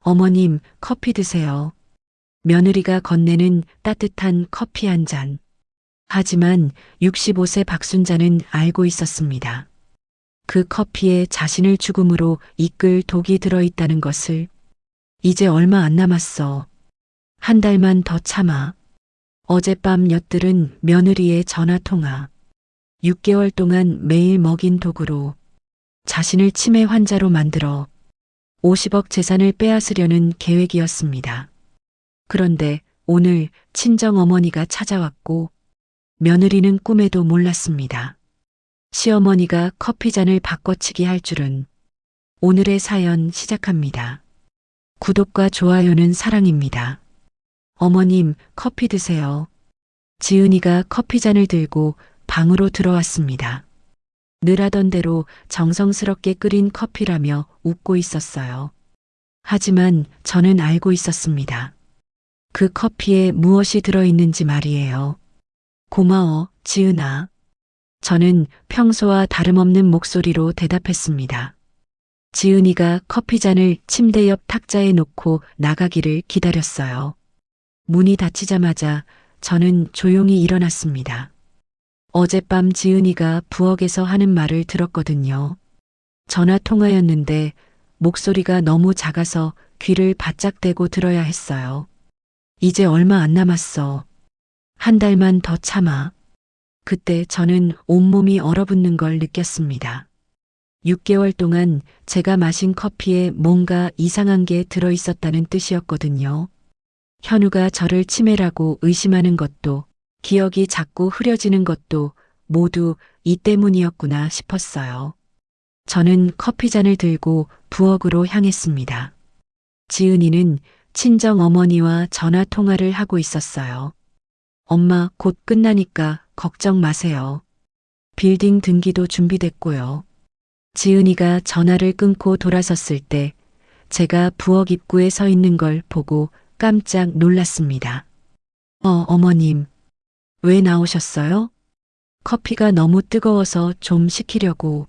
어머님, 커피 드세요. 며느리가 건네는 따뜻한 커피 한 잔. 하지만 65세 박순자는 알고 있었습니다. 그 커피에 자신을 죽음으로 이끌 독이 들어있다는 것을. 이제 얼마 안 남았어. 한 달만 더 참아. 어젯밤 엿들은 며느리의 전화통화. 6개월 동안 매일 먹인 독으로 자신을 치매 환자로 만들어 50억 재산을 빼앗으려는 계획이었습니다. 그런데 오늘 친정어머니가 찾아왔고 며느리는 꿈에도 몰랐습니다. 시어머니가 커피잔을 바꿔치기 할 줄은. 오늘의 사연 시작합니다. 구독과 좋아요는 사랑입니다. 어머님, 커피 드세요. 지은이가 커피잔을 들고 방으로 들어왔습니다. 늘 하던 대로 정성스럽게 끓인 커피라며 웃고 있었어요. 하지만 저는 알고 있었습니다. 그 커피에 무엇이 들어있는지 말이에요. 고마워, 지은아. 저는 평소와 다름없는 목소리로 대답했습니다. 지은이가 커피잔을 침대 옆 탁자에 놓고 나가기를 기다렸어요. 문이 닫히자마자 저는 조용히 일어났습니다. 어젯밤 지은이가 부엌에서 하는 말을 들었거든요. 전화 통화였는데 목소리가 너무 작아서 귀를 바짝 대고 들어야 했어요. 이제 얼마 안 남았어. 한 달만 더 참아. 그때 저는 온몸이 얼어붙는 걸 느꼈습니다. 6개월 동안 제가 마신 커피에 뭔가 이상한 게 들어있었다는 뜻이었거든요. 현우가 저를 치매라고 의심하는 것도, 기억이 자꾸 흐려지는 것도 모두 이 때문이었구나 싶었어요. 저는 커피잔을 들고 부엌으로 향했습니다. 지은이는 친정 어머니와 전화 통화를 하고 있었어요. 엄마, 곧 끝나니까 걱정 마세요. 빌딩 등기도 준비됐고요. 지은이가 전화를 끊고 돌아섰을 때 제가 부엌 입구에 서 있는 걸 보고 깜짝 놀랐습니다. 어머님. 왜 나오셨어요? 커피가 너무 뜨거워서 좀 식히려고.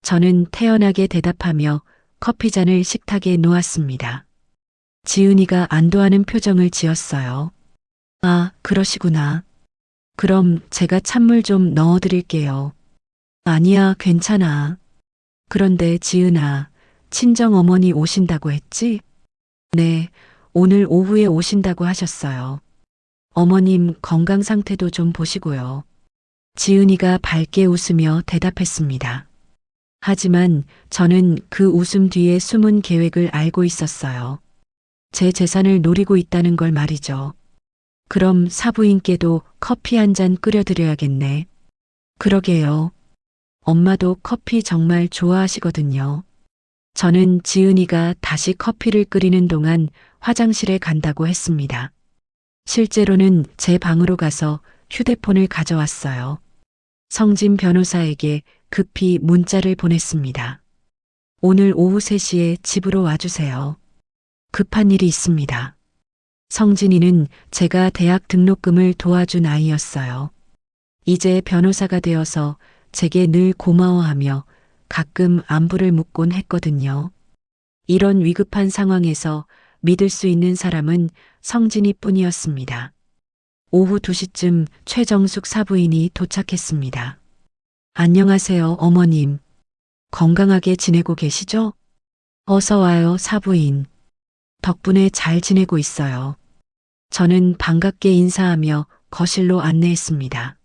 저는 태연하게 대답하며 커피잔을 식탁에 놓았습니다. 지은이가 안도하는 표정을 지었어요. 아, 그러시구나. 그럼 제가 찬물 좀 넣어드릴게요. 아니야, 괜찮아. 그런데 지은아, 친정어머니 오신다고 했지? 네, 오늘 오후에 오신다고 하셨어요. 어머님 건강 상태도 좀 보시고요. 지은이가 밝게 웃으며 대답했습니다. 하지만 저는 그 웃음 뒤에 숨은 계획을 알고 있었어요. 제 재산을 노리고 있다는 걸 말이죠. 그럼 사부인께도 커피 한 잔 끓여드려야겠네. 그러게요. 엄마도 커피 정말 좋아하시거든요. 저는 지은이가 다시 커피를 끓이는 동안 화장실에 간다고 했습니다. 실제로는 제 방으로 가서 휴대폰을 가져왔어요. 성진 변호사에게 급히 문자를 보냈습니다. 오늘 오후 3시에 집으로 와주세요. 급한 일이 있습니다. 성진이는 제가 대학 등록금을 도와준 아이였어요. 이제 변호사가 되어서 제게 늘 고마워하며 가끔 안부를 묻곤 했거든요. 이런 위급한 상황에서 믿을 수 있는 사람은 성진이 뿐이었습니다. 오후 2시쯤 최정숙 사부인이 도착했습니다. 안녕하세요, 어머님. 건강하게 지내고 계시죠? 어서 와요, 사부인. 덕분에 잘 지내고 있어요. 저는 반갑게 인사하며 거실로 안내했습니다.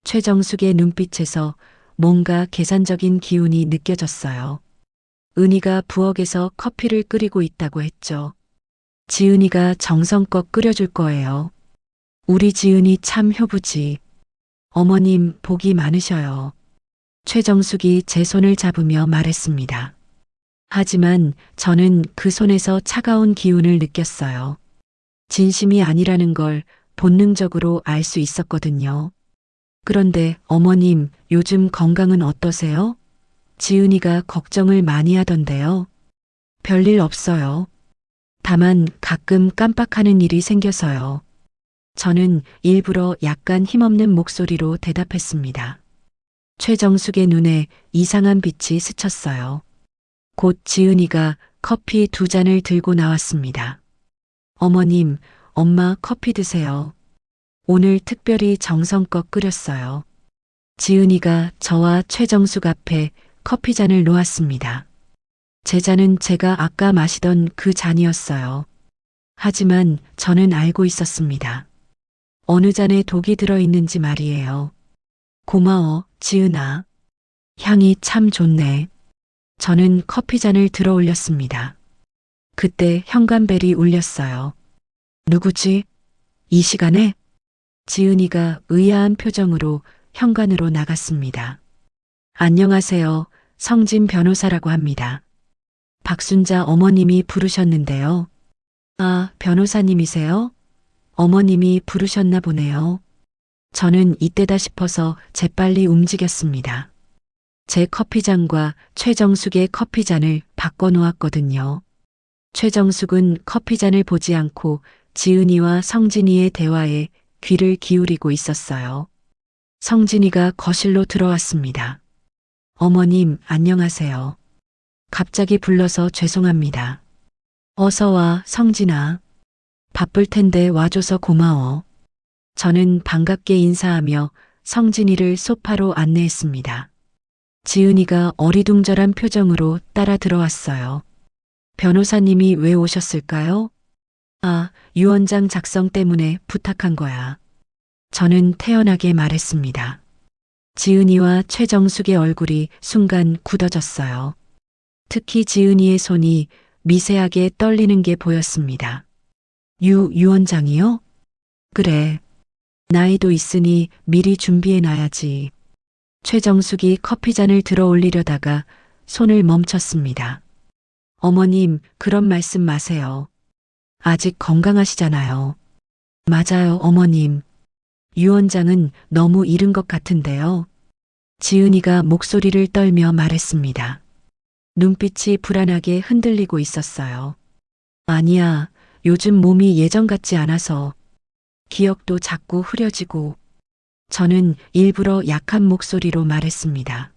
최정숙의 눈빛에서 뭔가 계산적인 기운이 느껴졌어요. 은희가 부엌에서 커피를 끓이고 있다고 했죠. 지은이가 정성껏 끓여줄 거예요. 우리 지은이 참 효부지. 어머님 복이 많으셔요. 최정숙이 제 손을 잡으며 말했습니다. 하지만 저는 그 손에서 차가운 기운을 느꼈어요. 진심이 아니라는 걸 본능적으로 알 수 있었거든요. 그런데 어머님, 요즘 건강은 어떠세요? 지은이가 걱정을 많이 하던데요. 별일 없어요. 다만 가끔 깜빡하는 일이 생겨서요. 저는 일부러 약간 힘없는 목소리로 대답했습니다. 최정숙의 눈에 이상한 빛이 스쳤어요. 곧 지은이가 커피 2잔을 들고 나왔습니다. 어머님, 엄마 커피 드세요. 오늘 특별히 정성껏 끓였어요. 지은이가 저와 최정숙 앞에 커피잔을 놓았습니다. 제 잔은 제가 아까 마시던 그 잔이었어요. 하지만 저는 알고 있었습니다. 어느 잔에 독이 들어있는지 말이에요. 고마워, 지은아. 향이 참 좋네. 저는 커피잔을 들어 올렸습니다. 그때 현관벨이 울렸어요. 누구지? 이 시간에? 지은이가 의아한 표정으로 현관으로 나갔습니다. 안녕하세요. 성진 변호사라고 합니다. 박순자 어머님이 부르셨는데요. 아, 변호사님이세요? 어머님이 부르셨나 보네요. 저는 이때다 싶어서 재빨리 움직였습니다. 제 커피잔과 최정숙의 커피잔을 바꿔 놓았거든요. 최정숙은 커피잔을 보지 않고 지은이와 성진이의 대화에 귀를 기울이고 있었어요. 성진이가 거실로 들어왔습니다. 어머님, 안녕하세요. 갑자기 불러서 죄송합니다. 어서 와, 성진아. 바쁠 텐데 와줘서 고마워. 저는 반갑게 인사하며 성진이를 소파로 안내했습니다. 지은이가 어리둥절한 표정으로 따라 들어왔어요. 변호사님이 왜 오셨을까요? 아, 유언장 작성 때문에 부탁한 거야. 저는 태연하게 말했습니다. 지은이와 최정숙의 얼굴이 순간 굳어졌어요. 특히 지은이의 손이 미세하게 떨리는 게 보였습니다. 유언장이요? 그래. 나이도 있으니 미리 준비해 놔야지. 최정숙이 커피잔을 들어 올리려다가 손을 멈췄습니다. 어머님, 그런 말씀 마세요. 아직 건강하시잖아요. 맞아요, 어머님. 유언장은 너무 이른 것 같은데요. 지은이가 목소리를 떨며 말했습니다. 눈빛이 불안하게 흔들리고 있었어요. 아니야, 요즘 몸이 예전 같지 않아서 기억도 자꾸 흐려지고. 저는 일부러 약한 목소리로 말했습니다.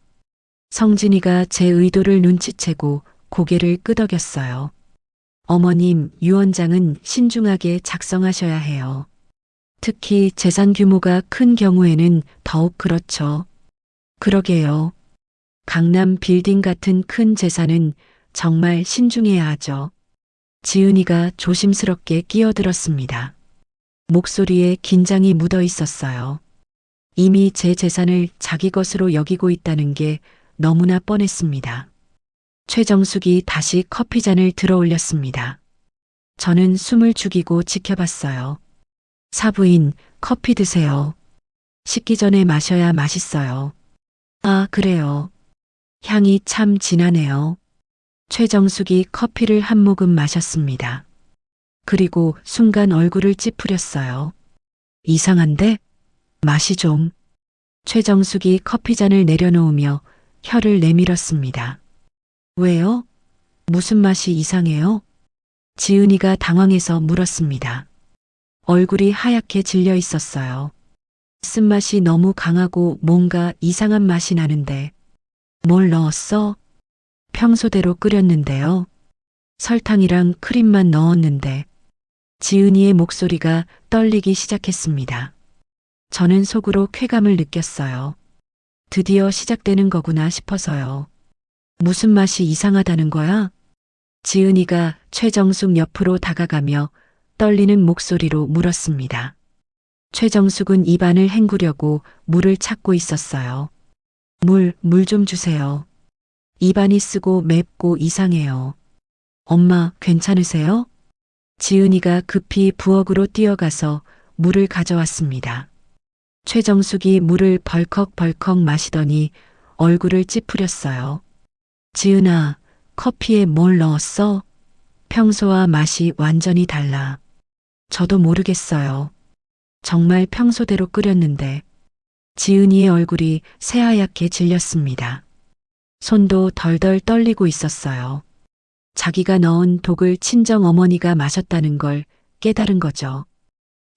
성진이가 제 의도를 눈치채고 고개를 끄덕였어요. 어머님, 유언장은 신중하게 작성하셔야 해요. 특히 재산 규모가 큰 경우에는 더욱 그렇죠. 그러게요. 강남 빌딩 같은 큰 재산은 정말 신중해야 하죠. 지은이가 조심스럽게 끼어들었습니다. 목소리에 긴장이 묻어 있었어요. 이미 제 재산을 자기 것으로 여기고 있다는 게 너무나 뻔했습니다. 최정숙이 다시 커피잔을 들어 올렸습니다. 저는 숨을 죽이고 지켜봤어요. 사부인, 커피 드세요. 식기 전에 마셔야 맛있어요. 아, 그래요. 향이 참 진하네요. 최정숙이 커피를 한 모금 마셨습니다. 그리고 순간 얼굴을 찌푸렸어요. 이상한데? 맛이 좀. 최정숙이 커피잔을 내려놓으며 혀를 내밀었습니다. 왜요? 무슨 맛이 이상해요? 지은이가 당황해서 물었습니다. 얼굴이 하얗게 질려 있었어요. 쓴맛이 너무 강하고 뭔가 이상한 맛이 나는데. 뭘 넣었어? 평소대로 끓였는데요. 설탕이랑 크림만 넣었는데. 지은이의 목소리가 떨리기 시작했습니다. 저는 속으로 쾌감을 느꼈어요. 드디어 시작되는 거구나 싶어서요. 무슨 맛이 이상하다는 거야? 지은이가 최정숙 옆으로 다가가며 떨리는 목소리로 물었습니다. 최정숙은 입안을 헹구려고 물을 찾고 있었어요. 물 좀 주세요. 입안이 쓰고 맵고 이상해요. 엄마, 괜찮으세요? 지은이가 급히 부엌으로 뛰어가서 물을 가져왔습니다. 최정숙이 물을 벌컥벌컥 마시더니 얼굴을 찌푸렸어요. 지은아, 커피에 뭘 넣었어? 평소와 맛이 완전히 달라. 저도 모르겠어요. 정말 평소대로 끓였는데. 지은이의 얼굴이 새하얗게 질렸습니다. 손도 덜덜 떨리고 있었어요. 자기가 넣은 독을 친정 어머니가 마셨다는 걸 깨달은 거죠.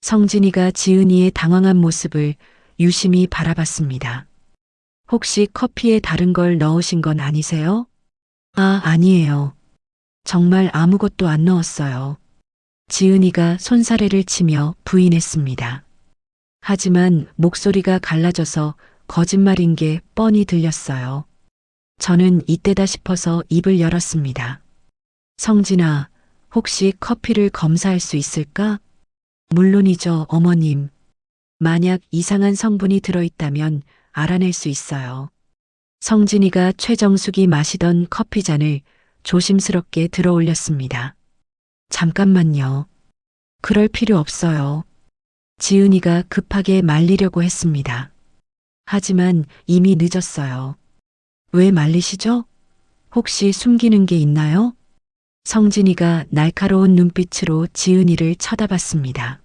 성진이가 지은이의 당황한 모습을 유심히 바라봤습니다. 혹시 커피에 다른 걸 넣으신 건 아니세요? 아, 아니에요. 정말 아무것도 안 넣었어요. 지은이가 손사래를 치며 부인했습니다. 하지만 목소리가 갈라져서 거짓말인 게 뻔히 들렸어요. 저는 이때다 싶어서 입을 열었습니다. 성진아, 혹시 커피를 검사할 수 있을까? 물론이죠, 어머님. 만약 이상한 성분이 들어있다면 알아낼 수 있어요. 성진이가 최정숙이 마시던 커피잔을 조심스럽게 들어 올렸습니다. 잠깐만요. 그럴 필요 없어요. 지은이가 급하게 말리려고 했습니다. 하지만 이미 늦었어요. 왜 말리시죠? 혹시 숨기는 게 있나요? 성진이가 날카로운 눈빛으로 지은이를 쳐다봤습니다.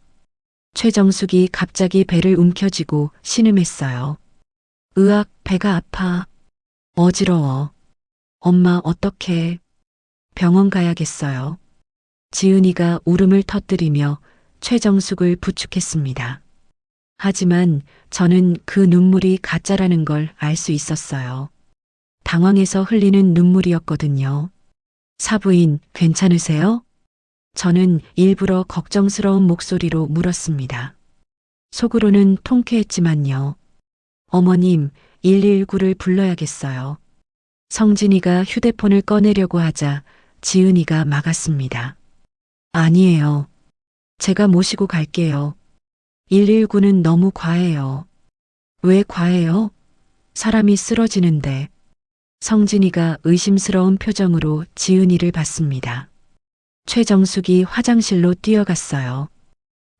최정숙이 갑자기 배를 움켜쥐고 신음했어요. 으악, 배가 아파. 어지러워. 엄마 어떡해. 병원 가야겠어요. 지은이가 울음을 터뜨리며 최정숙을 부축했습니다. 하지만 저는 그 눈물이 가짜라는 걸 알 수 있었어요. 당황해서 흘리는 눈물이었거든요. 사부인, 괜찮으세요? 저는 일부러 걱정스러운 목소리로 물었습니다. 속으로는 통쾌했지만요. 어머님, 119를 불러야겠어요. 성진이가 휴대폰을 꺼내려고 하자 지은이가 막았습니다. 아니에요. 제가 모시고 갈게요. 119는 너무 과해요. 왜 과해요? 사람이 쓰러지는데. 성진이가 의심스러운 표정으로 지은이를 봤습니다. 최정숙이 화장실로 뛰어갔어요.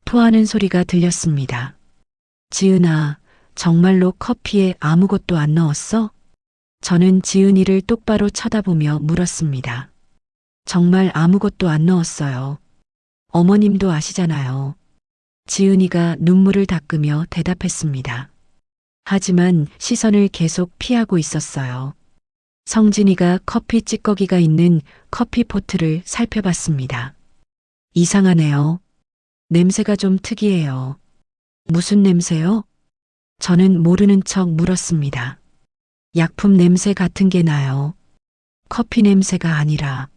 토하는 소리가 들렸습니다. 지은아, 정말로 커피에 아무것도 안 넣었어? 저는 지은이를 똑바로 쳐다보며 물었습니다. 정말 아무것도 안 넣었어요. 어머님도 아시잖아요. 지은이가 눈물을 닦으며 대답했습니다. 하지만 시선을 계속 피하고 있었어요. 성진이가 커피 찌꺼기가 있는 커피포트를 살펴봤습니다. 이상하네요. 냄새가 좀 특이해요. 무슨 냄새요? 저는 모르는 척 물었습니다. 약품 냄새 같은 게 나요. 커피 냄새가 아니라.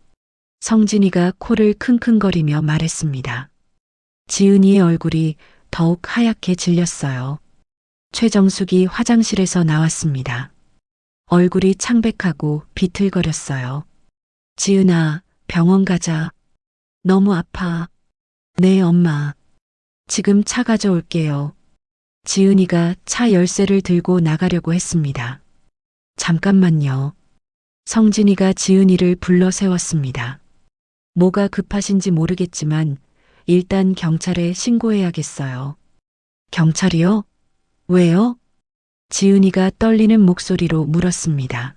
성진이가 코를 킁킁거리며 말했습니다. 지은이의 얼굴이 더욱 하얗게 질렸어요. 최정숙이 화장실에서 나왔습니다. 얼굴이 창백하고 비틀거렸어요. 지은아, 병원 가자. 너무 아파. 네, 엄마. 지금 차 가져올게요. 지은이가 차 열쇠를 들고 나가려고 했습니다. 잠깐만요. 성진이가 지은이를 불러 세웠습니다. 뭐가 급하신지 모르겠지만 일단 경찰에 신고해야겠어요. 경찰이요? 왜요? 지은이가 떨리는 목소리로 물었습니다.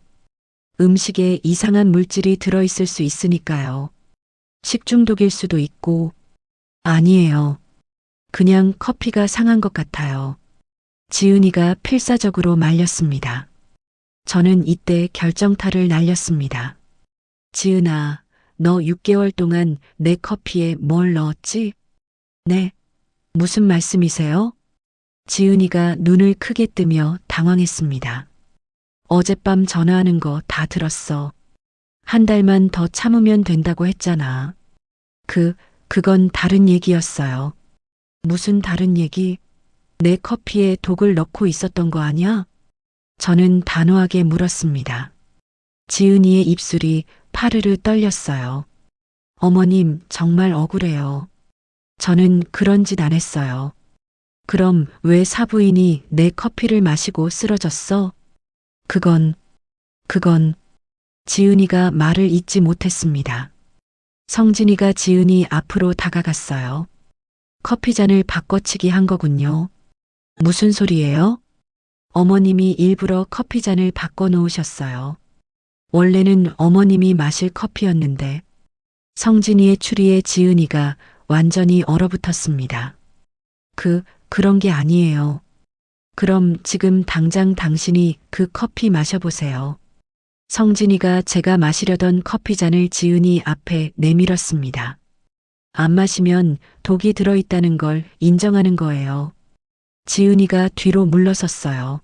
음식에 이상한 물질이 들어있을 수 있으니까요. 식중독일 수도 있고. 아니에요. 그냥 커피가 상한 것 같아요. 지은이가 필사적으로 말렸습니다. 저는 이때 결정타를 날렸습니다. 지은아, 너 6개월 동안 내 커피에 뭘 넣었지? 네. 무슨 말씀이세요? 지은이가 눈을 크게 뜨며 당황했습니다. 어젯밤 전화하는 거 다 들었어. 한 달만 더 참으면 된다고 했잖아. 그건 다른 얘기였어요. 무슨 다른 얘기? 내 커피에 독을 넣고 있었던 거 아니야? 저는 단호하게 물었습니다. 지은이의 입술이 파르르 떨렸어요. 어머님, 정말 억울해요. 저는 그런 짓 안 했어요. 그럼 왜 사부인이 내 커피를 마시고 쓰러졌어? 그건 지은이가 말을 잇지 못했습니다. 성진이가 지은이 앞으로 다가갔어요. 커피잔을 바꿔치기 한 거군요. 무슨 소리예요? 어머님이 일부러 커피잔을 바꿔 놓으셨어요. 원래는 어머님이 마실 커피였는데. 성진이의 추리에 지은이가 완전히 얼어붙었습니다. 그런 게 아니에요. 그럼 지금 당장 당신이 그 커피 마셔보세요. 성진이가 제가 마시려던 커피잔을 지은이 앞에 내밀었습니다. 안 마시면 독이 들어있다는 걸 인정하는 거예요. 지은이가 뒤로 물러섰어요.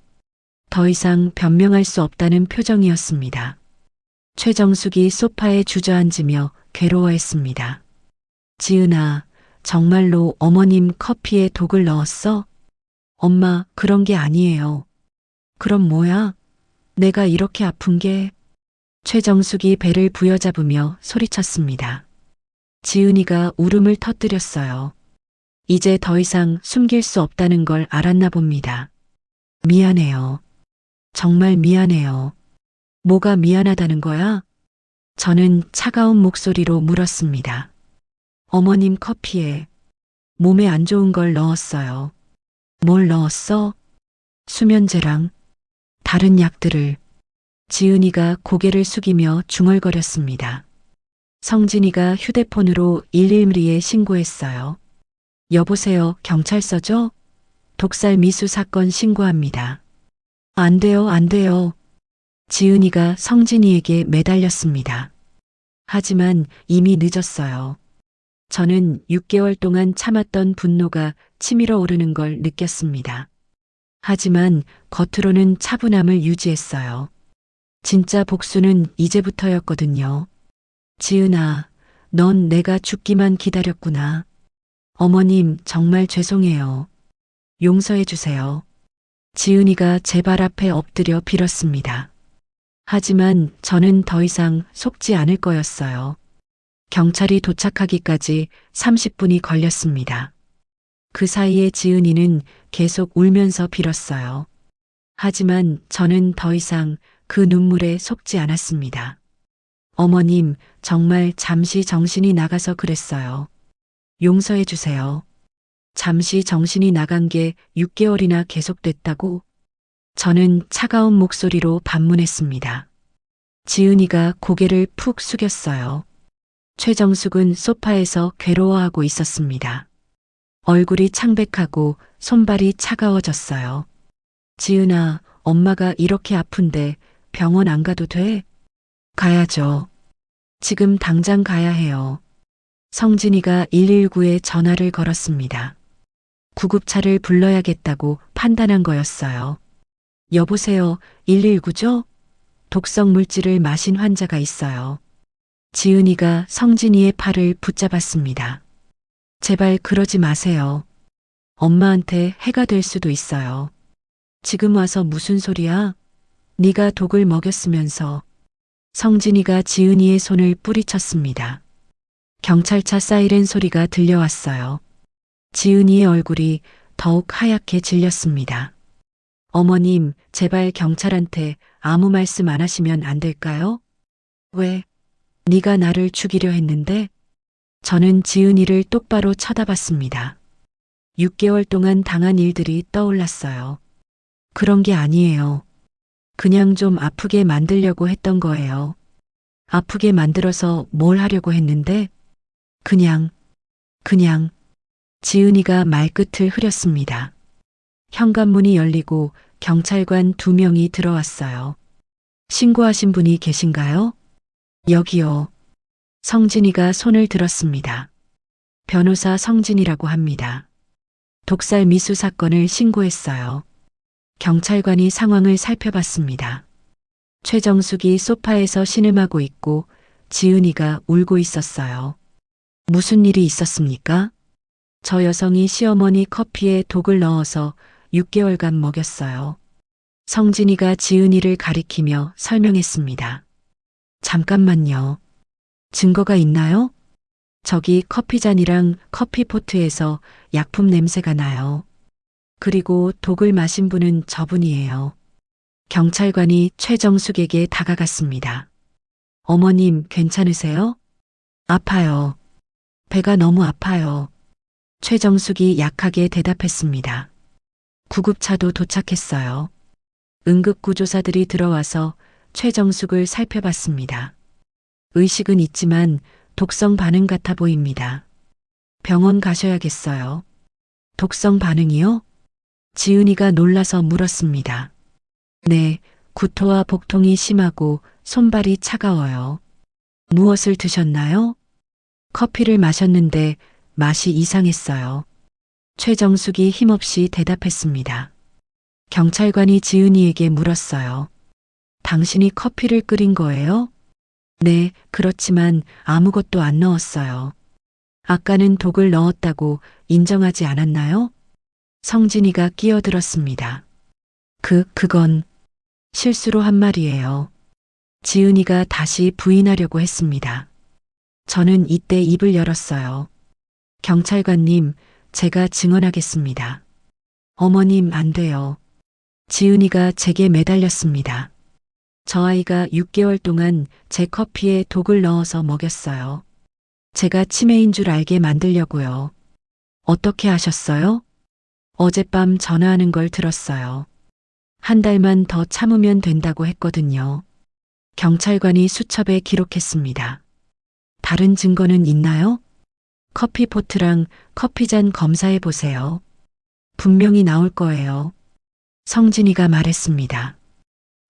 더 이상 변명할 수 없다는 표정이었습니다. 최정숙이 소파에 주저앉으며 괴로워했습니다. 지은아, 정말로 어머님 커피에 독을 넣었어? 엄마, 그런 게 아니에요. 그럼 뭐야? 내가 이렇게 아픈 게? 최정숙이 배를 부여잡으며 소리쳤습니다. 지은이가 울음을 터뜨렸어요. 이제 더 이상 숨길 수 없다는 걸 알았나 봅니다. 미안해요. 정말 미안해요. 뭐가 미안하다는 거야? 저는 차가운 목소리로 물었습니다. 어머님 커피에 몸에 안 좋은 걸 넣었어요. 뭘 넣었어? 수면제랑 다른 약들을. 지은이가 고개를 숙이며 중얼거렸습니다. 성진이가 휴대폰으로 112에 신고했어요. 여보세요, 경찰서죠? 독살 미수 사건 신고합니다. 안 돼요, 안 돼요. 지은이가 성진이에게 매달렸습니다. 하지만 이미 늦었어요. 저는 6개월 동안 참았던 분노가 치밀어 오르는 걸 느꼈습니다. 하지만 겉으로는 차분함을 유지했어요. 진짜 복수는 이제부터였거든요. 지은아, 넌 내가 죽기만 기다렸구나. 어머님, 정말 죄송해요. 용서해 주세요. 지은이가 제 발 앞에 엎드려 빌었습니다. 하지만 저는 더 이상 속지 않을 거였어요. 경찰이 도착하기까지 30분이 걸렸습니다. 그 사이에 지은이는 계속 울면서 빌었어요. 하지만 저는 더 이상 그 눈물에 속지 않았습니다. 어머님, 정말 잠시 정신이 나가서 그랬어요. 용서해 주세요. 잠시 정신이 나간 게 6개월이나 계속됐다고? 저는 차가운 목소리로 반문했습니다. 지은이가 고개를 푹 숙였어요. 최정숙은 소파에서 괴로워하고 있었습니다. 얼굴이 창백하고 손발이 차가워졌어요. 지은아, 엄마가 이렇게 아픈데 병원 안 가도 돼? 가야죠. 지금 당장 가야 해요. 성진이가 119에 전화를 걸었습니다. 구급차를 불러야겠다고 판단한 거였어요. 여보세요, 119죠? 독성 물질을 마신 환자가 있어요. 지은이가 성진이의 팔을 붙잡았습니다. 제발 그러지 마세요. 엄마한테 해가 될 수도 있어요. 지금 와서 무슨 소리야? 네가 독을 먹였으면서. 성진이가 지은이의 손을 뿌리쳤습니다. 경찰차 사이렌 소리가 들려왔어요. 지은이의 얼굴이 더욱 하얗게 질렸습니다. 어머님, 제발 경찰한테 아무 말씀 안 하시면 안 될까요? 왜? 네가 나를 죽이려 했는데? 저는 지은이를 똑바로 쳐다봤습니다. 6개월 동안 당한 일들이 떠올랐어요. 그런 게 아니에요. 그냥 좀 아프게 만들려고 했던 거예요. 아프게 만들어서 뭘 하려고 했는데? 그냥. 지은이가 말끝을 흐렸습니다. 현관문이 열리고 경찰관 2명이 들어왔어요. 신고하신 분이 계신가요? 여기요. 성진이가 손을 들었습니다. 변호사 성진이라고 합니다. 독살 미수 사건을 신고했어요. 경찰관이 상황을 살펴봤습니다. 최정숙이 소파에서 신음하고 있고 지은이가 울고 있었어요. 무슨 일이 있었습니까? 저 여성이 시어머니 커피에 독을 넣어서 6개월간 먹였어요. 성진이가 지은이를 가리키며 설명했습니다. 잠깐만요. 증거가 있나요? 저기 커피잔이랑 커피포트에서 약품 냄새가 나요. 그리고 독을 마신 분은 저분이에요. 경찰관이 최정숙에게 다가갔습니다. 어머님, 괜찮으세요? 아파요. 배가 너무 아파요. 최정숙이 약하게 대답했습니다. 구급차도 도착했어요. 응급구조사들이 들어와서 최정숙을 살펴봤습니다. 의식은 있지만 독성 반응 같아 보입니다. 병원 가셔야겠어요. 독성 반응이요? 지은이가 놀라서 물었습니다. 네, 구토와 복통이 심하고 손발이 차가워요. 무엇을 드셨나요? 커피를 마셨는데 맛이 이상했어요. 최정숙이 힘없이 대답했습니다. 경찰관이 지은이에게 물었어요. 당신이 커피를 끓인 거예요? 네, 그렇지만 아무것도 안 넣었어요. 아까는 독을 넣었다고 인정하지 않았나요? 성진이가 끼어들었습니다. 그건 실수로 한 말이에요. 지은이가 다시 부인하려고 했습니다. 저는 이때 입을 열었어요. 경찰관님, 제가 증언하겠습니다. 어머님, 안 돼요. 지은이가 제게 매달렸습니다. 저 아이가 6개월 동안 제 커피에 독을 넣어서 먹였어요. 제가 치매인 줄 알게 만들려고요. 어떻게 하셨어요? 어젯밤 전화하는 걸 들었어요. 한 달만 더 참으면 된다고 했거든요. 경찰관이 수첩에 기록했습니다. 다른 증거는 있나요? 커피포트랑 커피잔 검사해 보세요. 분명히 나올 거예요. 성진이가 말했습니다.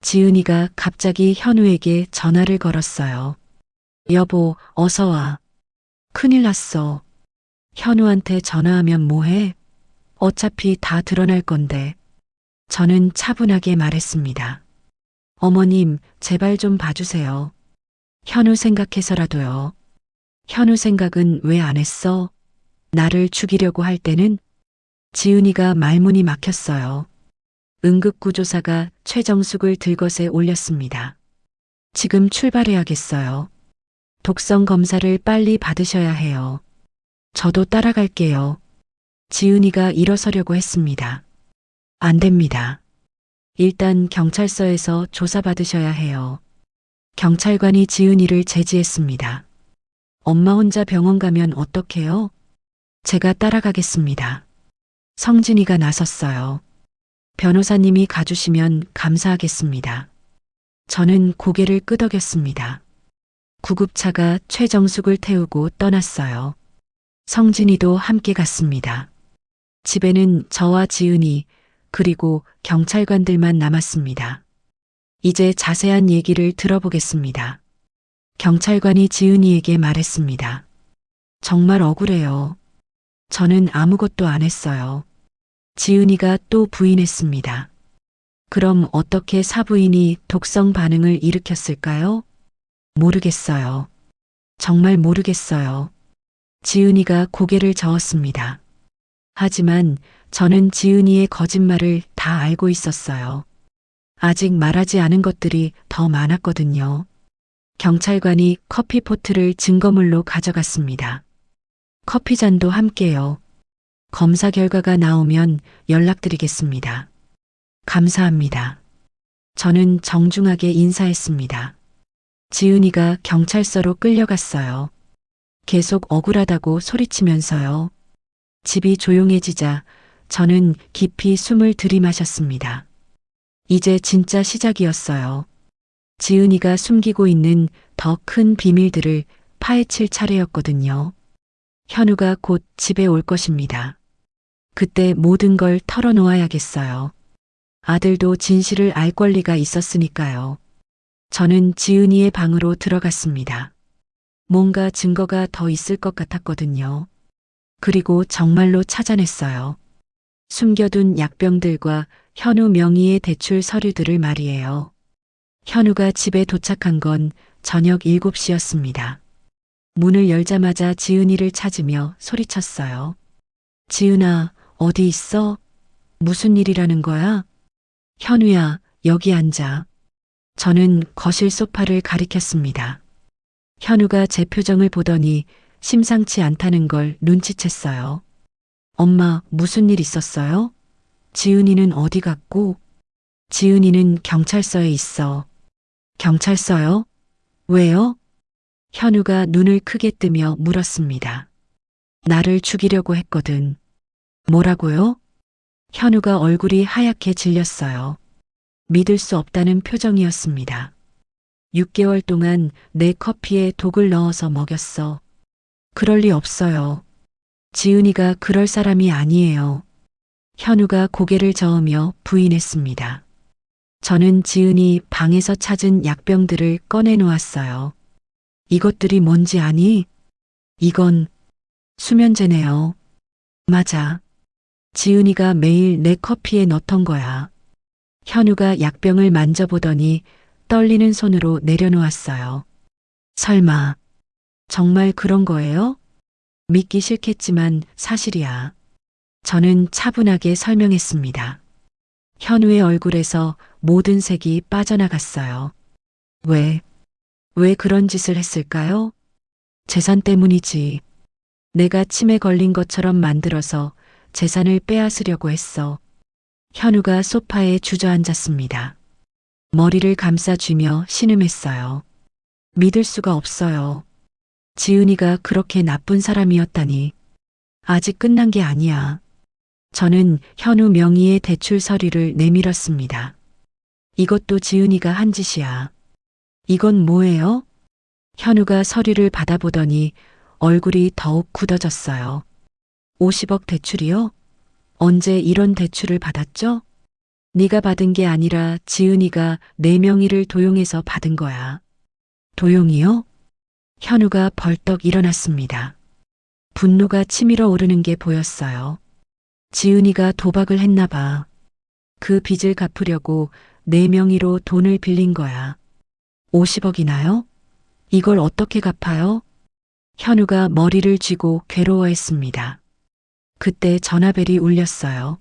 지은이가 갑자기 현우에게 전화를 걸었어요. 여보, 어서 와. 큰일 났어. 현우한테 전화하면 뭐해? 어차피 다 드러날 건데. 저는 차분하게 말했습니다. 어머님, 제발 좀 봐주세요. 현우 생각해서라도요. 현우 생각은 왜 안 했어? 나를 죽이려고 할 때는? 지은이가 말문이 막혔어요. 응급구조사가 최정숙을 들것에 올렸습니다. 지금 출발해야겠어요. 독성 검사를 빨리 받으셔야 해요. 저도 따라갈게요. 지은이가 일어서려고 했습니다. 안 됩니다. 일단 경찰서에서 조사받으셔야 해요. 경찰관이 지은이를 제지했습니다. 엄마 혼자 병원 가면 어떡해요? 제가 따라가겠습니다. 성진이가 나섰어요. 변호사님이 가주시면 감사하겠습니다. 저는 고개를 끄덕였습니다. 구급차가 최정숙을 태우고 떠났어요. 성진이도 함께 갔습니다. 집에는 저와 지은이 그리고 경찰관들만 남았습니다. 이제 자세한 얘기를 들어보겠습니다. 경찰관이 지은이에게 말했습니다. 정말 억울해요. 저는 아무것도 안 했어요. 지은이가 또 부인했습니다. 그럼 어떻게 사부인이 독성 반응을 일으켰을까요? 모르겠어요. 정말 모르겠어요. 지은이가 고개를 저었습니다. 하지만 저는 지은이의 거짓말을 다 알고 있었어요. 아직 말하지 않은 것들이 더 많았거든요. 경찰관이 커피포트를 증거물로 가져갔습니다. 커피잔도 함께요. 검사 결과가 나오면 연락드리겠습니다. 감사합니다. 저는 정중하게 인사했습니다. 지은이가 경찰서로 끌려갔어요. 계속 억울하다고 소리치면서요. 집이 조용해지자 저는 깊이 숨을 들이마셨습니다. 이제 진짜 시작이었어요. 지은이가 숨기고 있는 더 큰 비밀들을 파헤칠 차례였거든요. 현우가 곧 집에 올 것입니다. 그때 모든 걸 털어놓아야겠어요. 아들도 진실을 알 권리가 있었으니까요. 저는 지은이의 방으로 들어갔습니다. 뭔가 증거가 더 있을 것 같았거든요. 그리고 정말로 찾아냈어요. 숨겨둔 약병들과 현우 명의의 대출 서류들을 말이에요. 현우가 집에 도착한 건 저녁 7시였습니다. 문을 열자마자 지은이를 찾으며 소리쳤어요. 지은아, 어디 있어? 무슨 일이라는 거야? 현우야, 여기 앉아. 저는 거실 소파를 가리켰습니다. 현우가 제 표정을 보더니 심상치 않다는 걸 눈치챘어요. 엄마, 무슨 일 있었어요? 지은이는 어디 갔고? 지은이는 경찰서에 있어. 경찰서요? 왜요? 현우가 눈을 크게 뜨며 물었습니다. 나를 죽이려고 했거든. 뭐라고요? 현우가 얼굴이 하얗게 질렸어요. 믿을 수 없다는 표정이었습니다. 6개월 동안 내 커피에 독을 넣어서 먹였어. 그럴 리 없어요. 지은이가 그럴 사람이 아니에요. 현우가 고개를 저으며 부인했습니다. 저는 지은이 방에서 찾은 약병들을 꺼내놓았어요. 이것들이 뭔지 아니? 이건 수면제네요. 맞아. 지은이가 매일 내 커피에 넣던 거야. 현우가 약병을 만져보더니 떨리는 손으로 내려놓았어요. 설마, 정말 그런 거예요? 믿기 싫겠지만 사실이야. 저는 차분하게 설명했습니다. 현우의 얼굴에서 모든 색이 빠져나갔어요. 왜, 왜 그런 짓을 했을까요? 재산 때문이지. 내가 치매 걸린 것처럼 만들어서 재산을 빼앗으려고 했어. 현우가 소파에 주저앉았습니다. 머리를 감싸쥐며 신음했어요. 믿을 수가 없어요. 지은이가 그렇게 나쁜 사람이었다니. 아직 끝난 게 아니야. 저는 현우 명의의 대출 서류를 내밀었습니다. 이것도 지은이가 한 짓이야. 이건 뭐예요? 현우가 서류를 받아보더니 얼굴이 더욱 굳어졌어요. 50억 대출이요? 언제 이런 대출을 받았죠? 네가 받은 게 아니라 지은이가 내 명의를 도용해서 받은 거야. 도용이요? 현우가 벌떡 일어났습니다. 분노가 치밀어 오르는 게 보였어요. 지은이가 도박을 했나 봐. 그 빚을 갚으려고 내 명의로 돈을 빌린 거야. 50억이나요? 이걸 어떻게 갚아요? 현우가 머리를 쥐고 괴로워했습니다. 그때 전화벨이 울렸어요.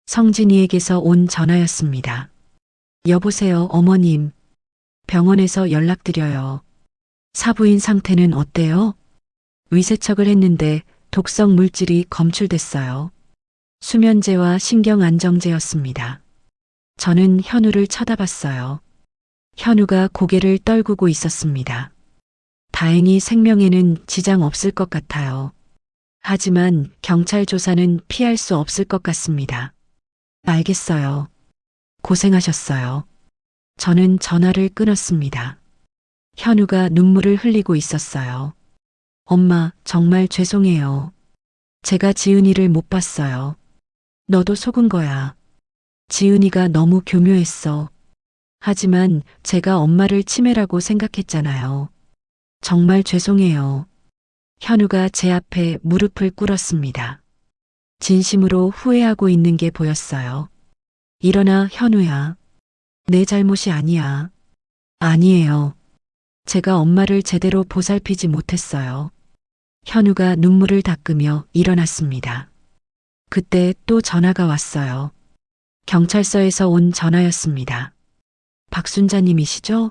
성진이에게서 온 전화였습니다. 여보세요, 어머님. 병원에서 연락드려요. 사부인 상태는 어때요? 위세척을 했는데 독성 물질이 검출됐어요. 수면제와 신경안정제였습니다. 저는 현우를 쳐다봤어요. 현우가 고개를 떨구고 있었습니다. 다행히 생명에는 지장 없을 것 같아요. 하지만 경찰 조사는 피할 수 없을 것 같습니다. 알겠어요. 고생하셨어요. 저는 전화를 끊었습니다. 현우가 눈물을 흘리고 있었어요. 엄마, 정말 죄송해요. 제가 지은이를 못 봤어요. 너도 속은 거야. 지은이가 너무 교묘했어. 하지만 제가 엄마를 치매라고 생각했잖아요. 정말 죄송해요. 현우가 제 앞에 무릎을 꿇었습니다. 진심으로 후회하고 있는 게 보였어요. 일어나, 현우야. 내 잘못이 아니야. 아니에요. 제가 엄마를 제대로 보살피지 못했어요. 현우가 눈물을 닦으며 일어났습니다. 그때 또 전화가 왔어요. 경찰서에서 온 전화였습니다. 박순자님이시죠?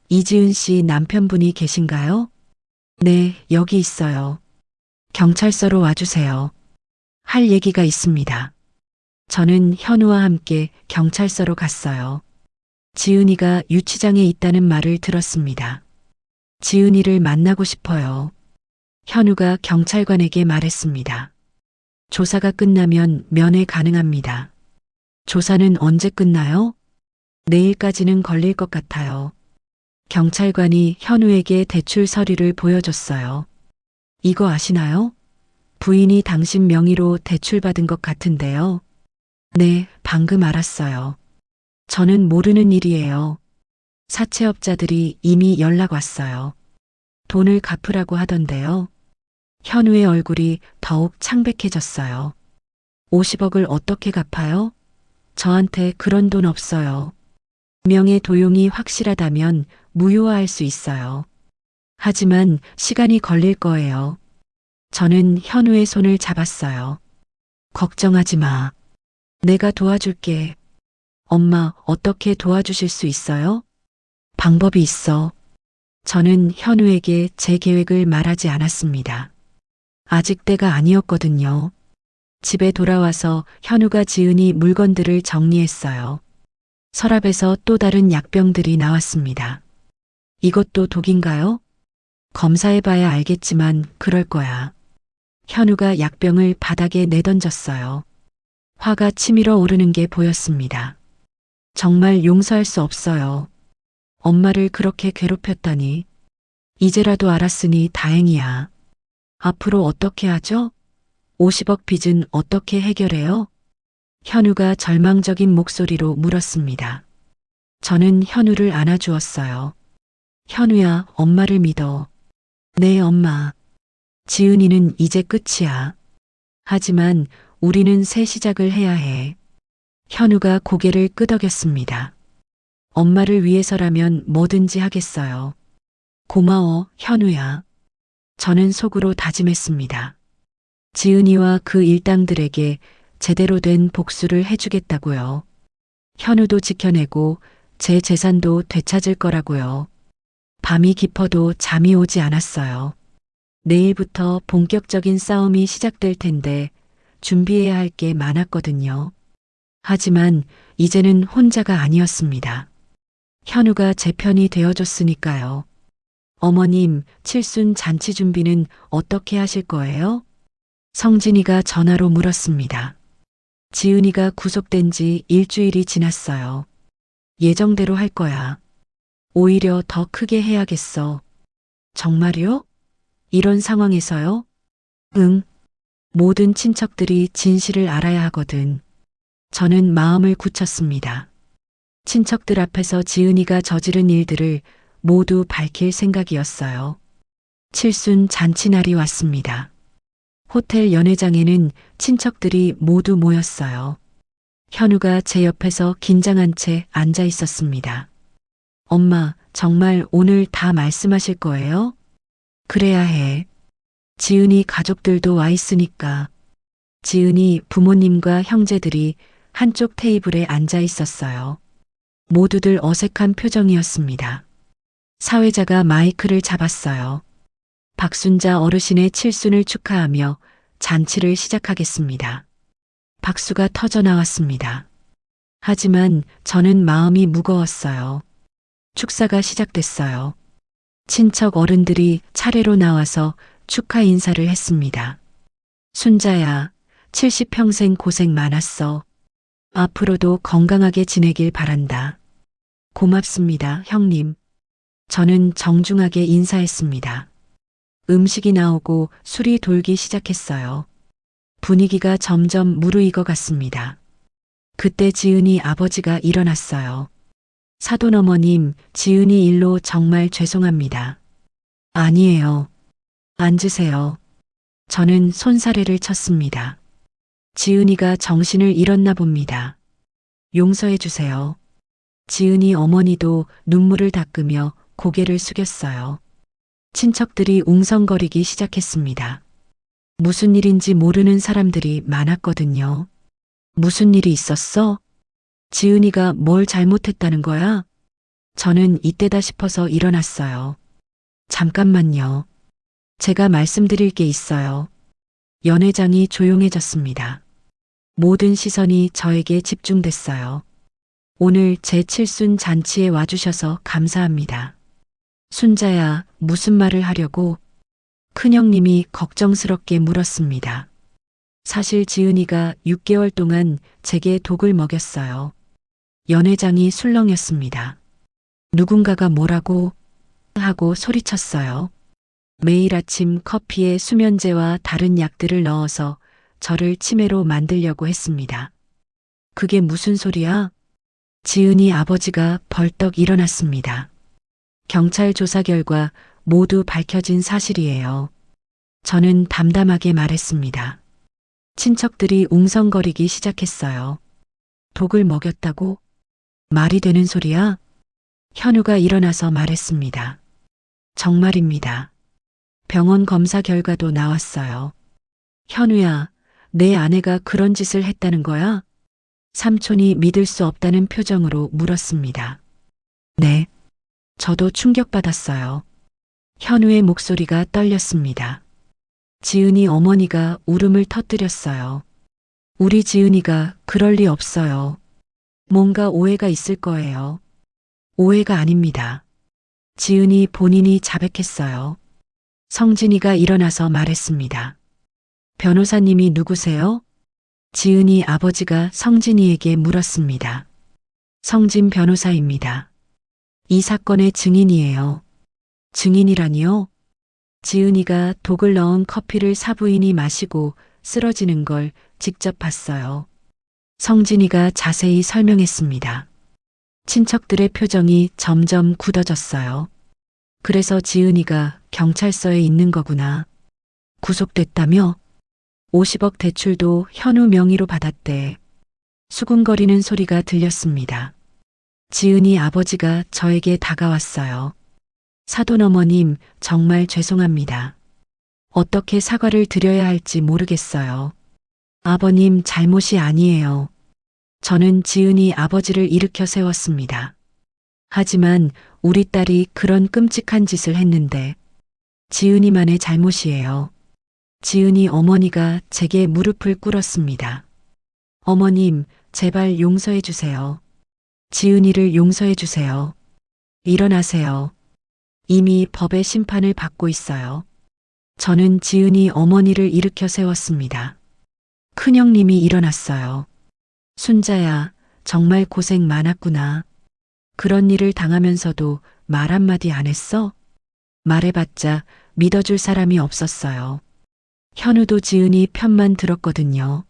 이지은 씨 남편분이 계신가요? 네, 여기 있어요. 경찰서로 와주세요. 할 얘기가 있습니다. 저는 현우와 함께 경찰서로 갔어요. 지은이가 유치장에 있다는 말을 들었습니다. 지은이를 만나고 싶어요. 현우가 경찰관에게 말했습니다. 조사가 끝나면 면회 가능합니다. 조사는 언제 끝나요? 내일까지는 걸릴 것 같아요. 경찰관이 현우에게 대출 서류를 보여줬어요. 이거 아시나요? 부인이 당신 명의로 대출받은 것 같은데요. 네, 방금 알았어요. 저는 모르는 일이에요. 사채업자들이 이미 연락 왔어요. 돈을 갚으라고 하던데요. 현우의 얼굴이 더욱 창백해졌어요. 50억을 어떻게 갚아요? 저한테 그런 돈 없어요. 명예 도용이 확실하다면 무효화할 수 있어요. 하지만 시간이 걸릴 거예요. 저는 현우의 손을 잡았어요. 걱정하지 마. 내가 도와줄게. 엄마, 어떻게 도와주실 수 있어요? 방법이 있어. 저는 현우에게 제 계획을 말하지 않았습니다. 아직 때가 아니었거든요. 집에 돌아와서 현우가 지은이 물건들을 정리했어요. 서랍에서 또 다른 약병들이 나왔습니다. 이것도 독인가요? 검사해봐야 알겠지만 그럴 거야. 현우가 약병을 바닥에 내던졌어요. 화가 치밀어 오르는 게 보였습니다. 정말 용서할 수 없어요. 엄마를 그렇게 괴롭혔다니. 이제라도 알았으니 다행이야. 앞으로 어떻게 하죠? 50억 빚은 어떻게 해결해요? 현우가 절망적인 목소리로 물었습니다. 저는 현우를 안아주었어요. 현우야, 엄마를 믿어. 네, 엄마. 지은이는 이제 끝이야. 하지만 우리는 새 시작을 해야 해. 현우가 고개를 끄덕였습니다. 엄마를 위해서라면 뭐든지 하겠어요. 고마워, 현우야. 저는 속으로 다짐했습니다. 지은이와 그 일당들에게 제대로 된 복수를 해주겠다고요. 현우도 지켜내고 제 재산도 되찾을 거라고요. 밤이 깊어도 잠이 오지 않았어요. 내일부터 본격적인 싸움이 시작될 텐데 준비해야 할 게 많았거든요. 하지만 이제는 혼자가 아니었습니다. 현우가 제 편이 되어줬으니까요. 어머님, 칠순 잔치 준비는 어떻게 하실 거예요? 성진이가 전화로 물었습니다. 지은이가 구속된 지 일주일이 지났어요. 예정대로 할 거야. 오히려 더 크게 해야겠어. 정말요? 이런 상황에서요? 응. 모든 친척들이 진실을 알아야 하거든. 저는 마음을 굳혔습니다. 친척들 앞에서 지은이가 저지른 일들을 모두 밝힐 생각이었어요. 칠순 잔치날이 왔습니다. 호텔 연회장에는 친척들이 모두 모였어요. 현우가 제 옆에서 긴장한 채 앉아 있었습니다. 엄마, 정말 오늘 다 말씀하실 거예요? 그래야 해. 지은이 가족들도 와 있으니까. 지은이 부모님과 형제들이 한쪽 테이블에 앉아 있었어요. 모두들 어색한 표정이었습니다. 사회자가 마이크를 잡았어요. 박순자 어르신의 칠순을 축하하며 잔치를 시작하겠습니다. 박수가 터져 나왔습니다. 하지만 저는 마음이 무거웠어요. 축사가 시작됐어요. 친척 어른들이 차례로 나와서 축하 인사를 했습니다. 순자야, 70평생 고생 많았어. 앞으로도 건강하게 지내길 바란다. 고맙습니다, 형님. 저는 정중하게 인사했습니다. 음식이 나오고 술이 돌기 시작했어요. 분위기가 점점 무르익어 갔습니다. 그때 지은이 아버지가 일어났어요. 사돈 어머님, 지은이 일로 정말 죄송합니다. 아니에요. 앉으세요. 저는 손사래를 쳤습니다. 지은이가 정신을 잃었나 봅니다. 용서해 주세요. 지은이 어머니도 눈물을 닦으며 고개를 숙였어요. 친척들이 웅성거리기 시작했습니다. 무슨 일인지 모르는 사람들이 많았거든요. 무슨 일이 있었어? 지은이가 뭘 잘못했다는 거야? 저는 이때다 싶어서 일어났어요. 잠깐만요. 제가 말씀드릴 게 있어요. 연회장이 조용해졌습니다. 모든 시선이 저에게 집중됐어요. 오늘 제 칠순 잔치에 와주셔서 감사합니다. 순자야, 무슨 말을 하려고? 큰형님이 걱정스럽게 물었습니다. 사실 지은이가 6개월 동안 제게 독을 먹였어요. 연회장이 술렁였습니다. 누군가가 뭐라고 하고 소리쳤어요. 매일 아침 커피에 수면제와 다른 약들을 넣어서 저를 치매로 만들려고 했습니다. 그게 무슨 소리야? 지은이 아버지가 벌떡 일어났습니다. 경찰 조사 결과 모두 밝혀진 사실이에요. 저는 담담하게 말했습니다. 친척들이 웅성거리기 시작했어요. 독을 먹였다고? 말이 되는 소리야? 현우가 일어나서 말했습니다. 정말입니다. 병원 검사 결과도 나왔어요. 현우야, 내 아내가 그런 짓을 했다는 거야? 삼촌이 믿을 수 없다는 표정으로 물었습니다. 네. 저도 충격받았어요. 현우의 목소리가 떨렸습니다. 지은이 어머니가 울음을 터뜨렸어요. 우리 지은이가 그럴 리 없어요. 뭔가 오해가 있을 거예요. 오해가 아닙니다. 지은이 본인이 자백했어요. 성진이가 일어나서 말했습니다. 변호사님이 누구세요? 지은이 아버지가 성진이에게 물었습니다. 성진 변호사입니다. 이 사건의 증인이에요. 증인이라니요? 지은이가 독을 넣은 커피를 사부인이 마시고 쓰러지는 걸 직접 봤어요. 성진이가 자세히 설명했습니다. 친척들의 표정이 점점 굳어졌어요. 그래서 지은이가 경찰서에 있는 거구나. 구속됐다며? 50억 대출도 현우 명의로 받았대. 수군거리는 소리가 들렸습니다. 지은이 아버지가 저에게 다가왔어요. 사돈 어머님, 정말 죄송합니다. 어떻게 사과를 드려야 할지 모르겠어요. 아버님 잘못이 아니에요. 저는 지은이 아버지를 일으켜 세웠습니다. 하지만 우리 딸이 그런 끔찍한 짓을 했는데 지은이만의 잘못이에요. 지은이 어머니가 제게 무릎을 꿇었습니다. 어머님, 제발 용서해 주세요. 지은이를 용서해 주세요. 일어나세요. 이미 법의 심판을 받고 있어요. 저는 지은이 어머니를 일으켜 세웠습니다. 큰형님이 일어났어요. 순자야, 정말 고생 많았구나. 그런 일을 당하면서도 말 한마디 안 했어? 말해봤자 믿어줄 사람이 없었어요. 현우도 지은이 편만 들었거든요.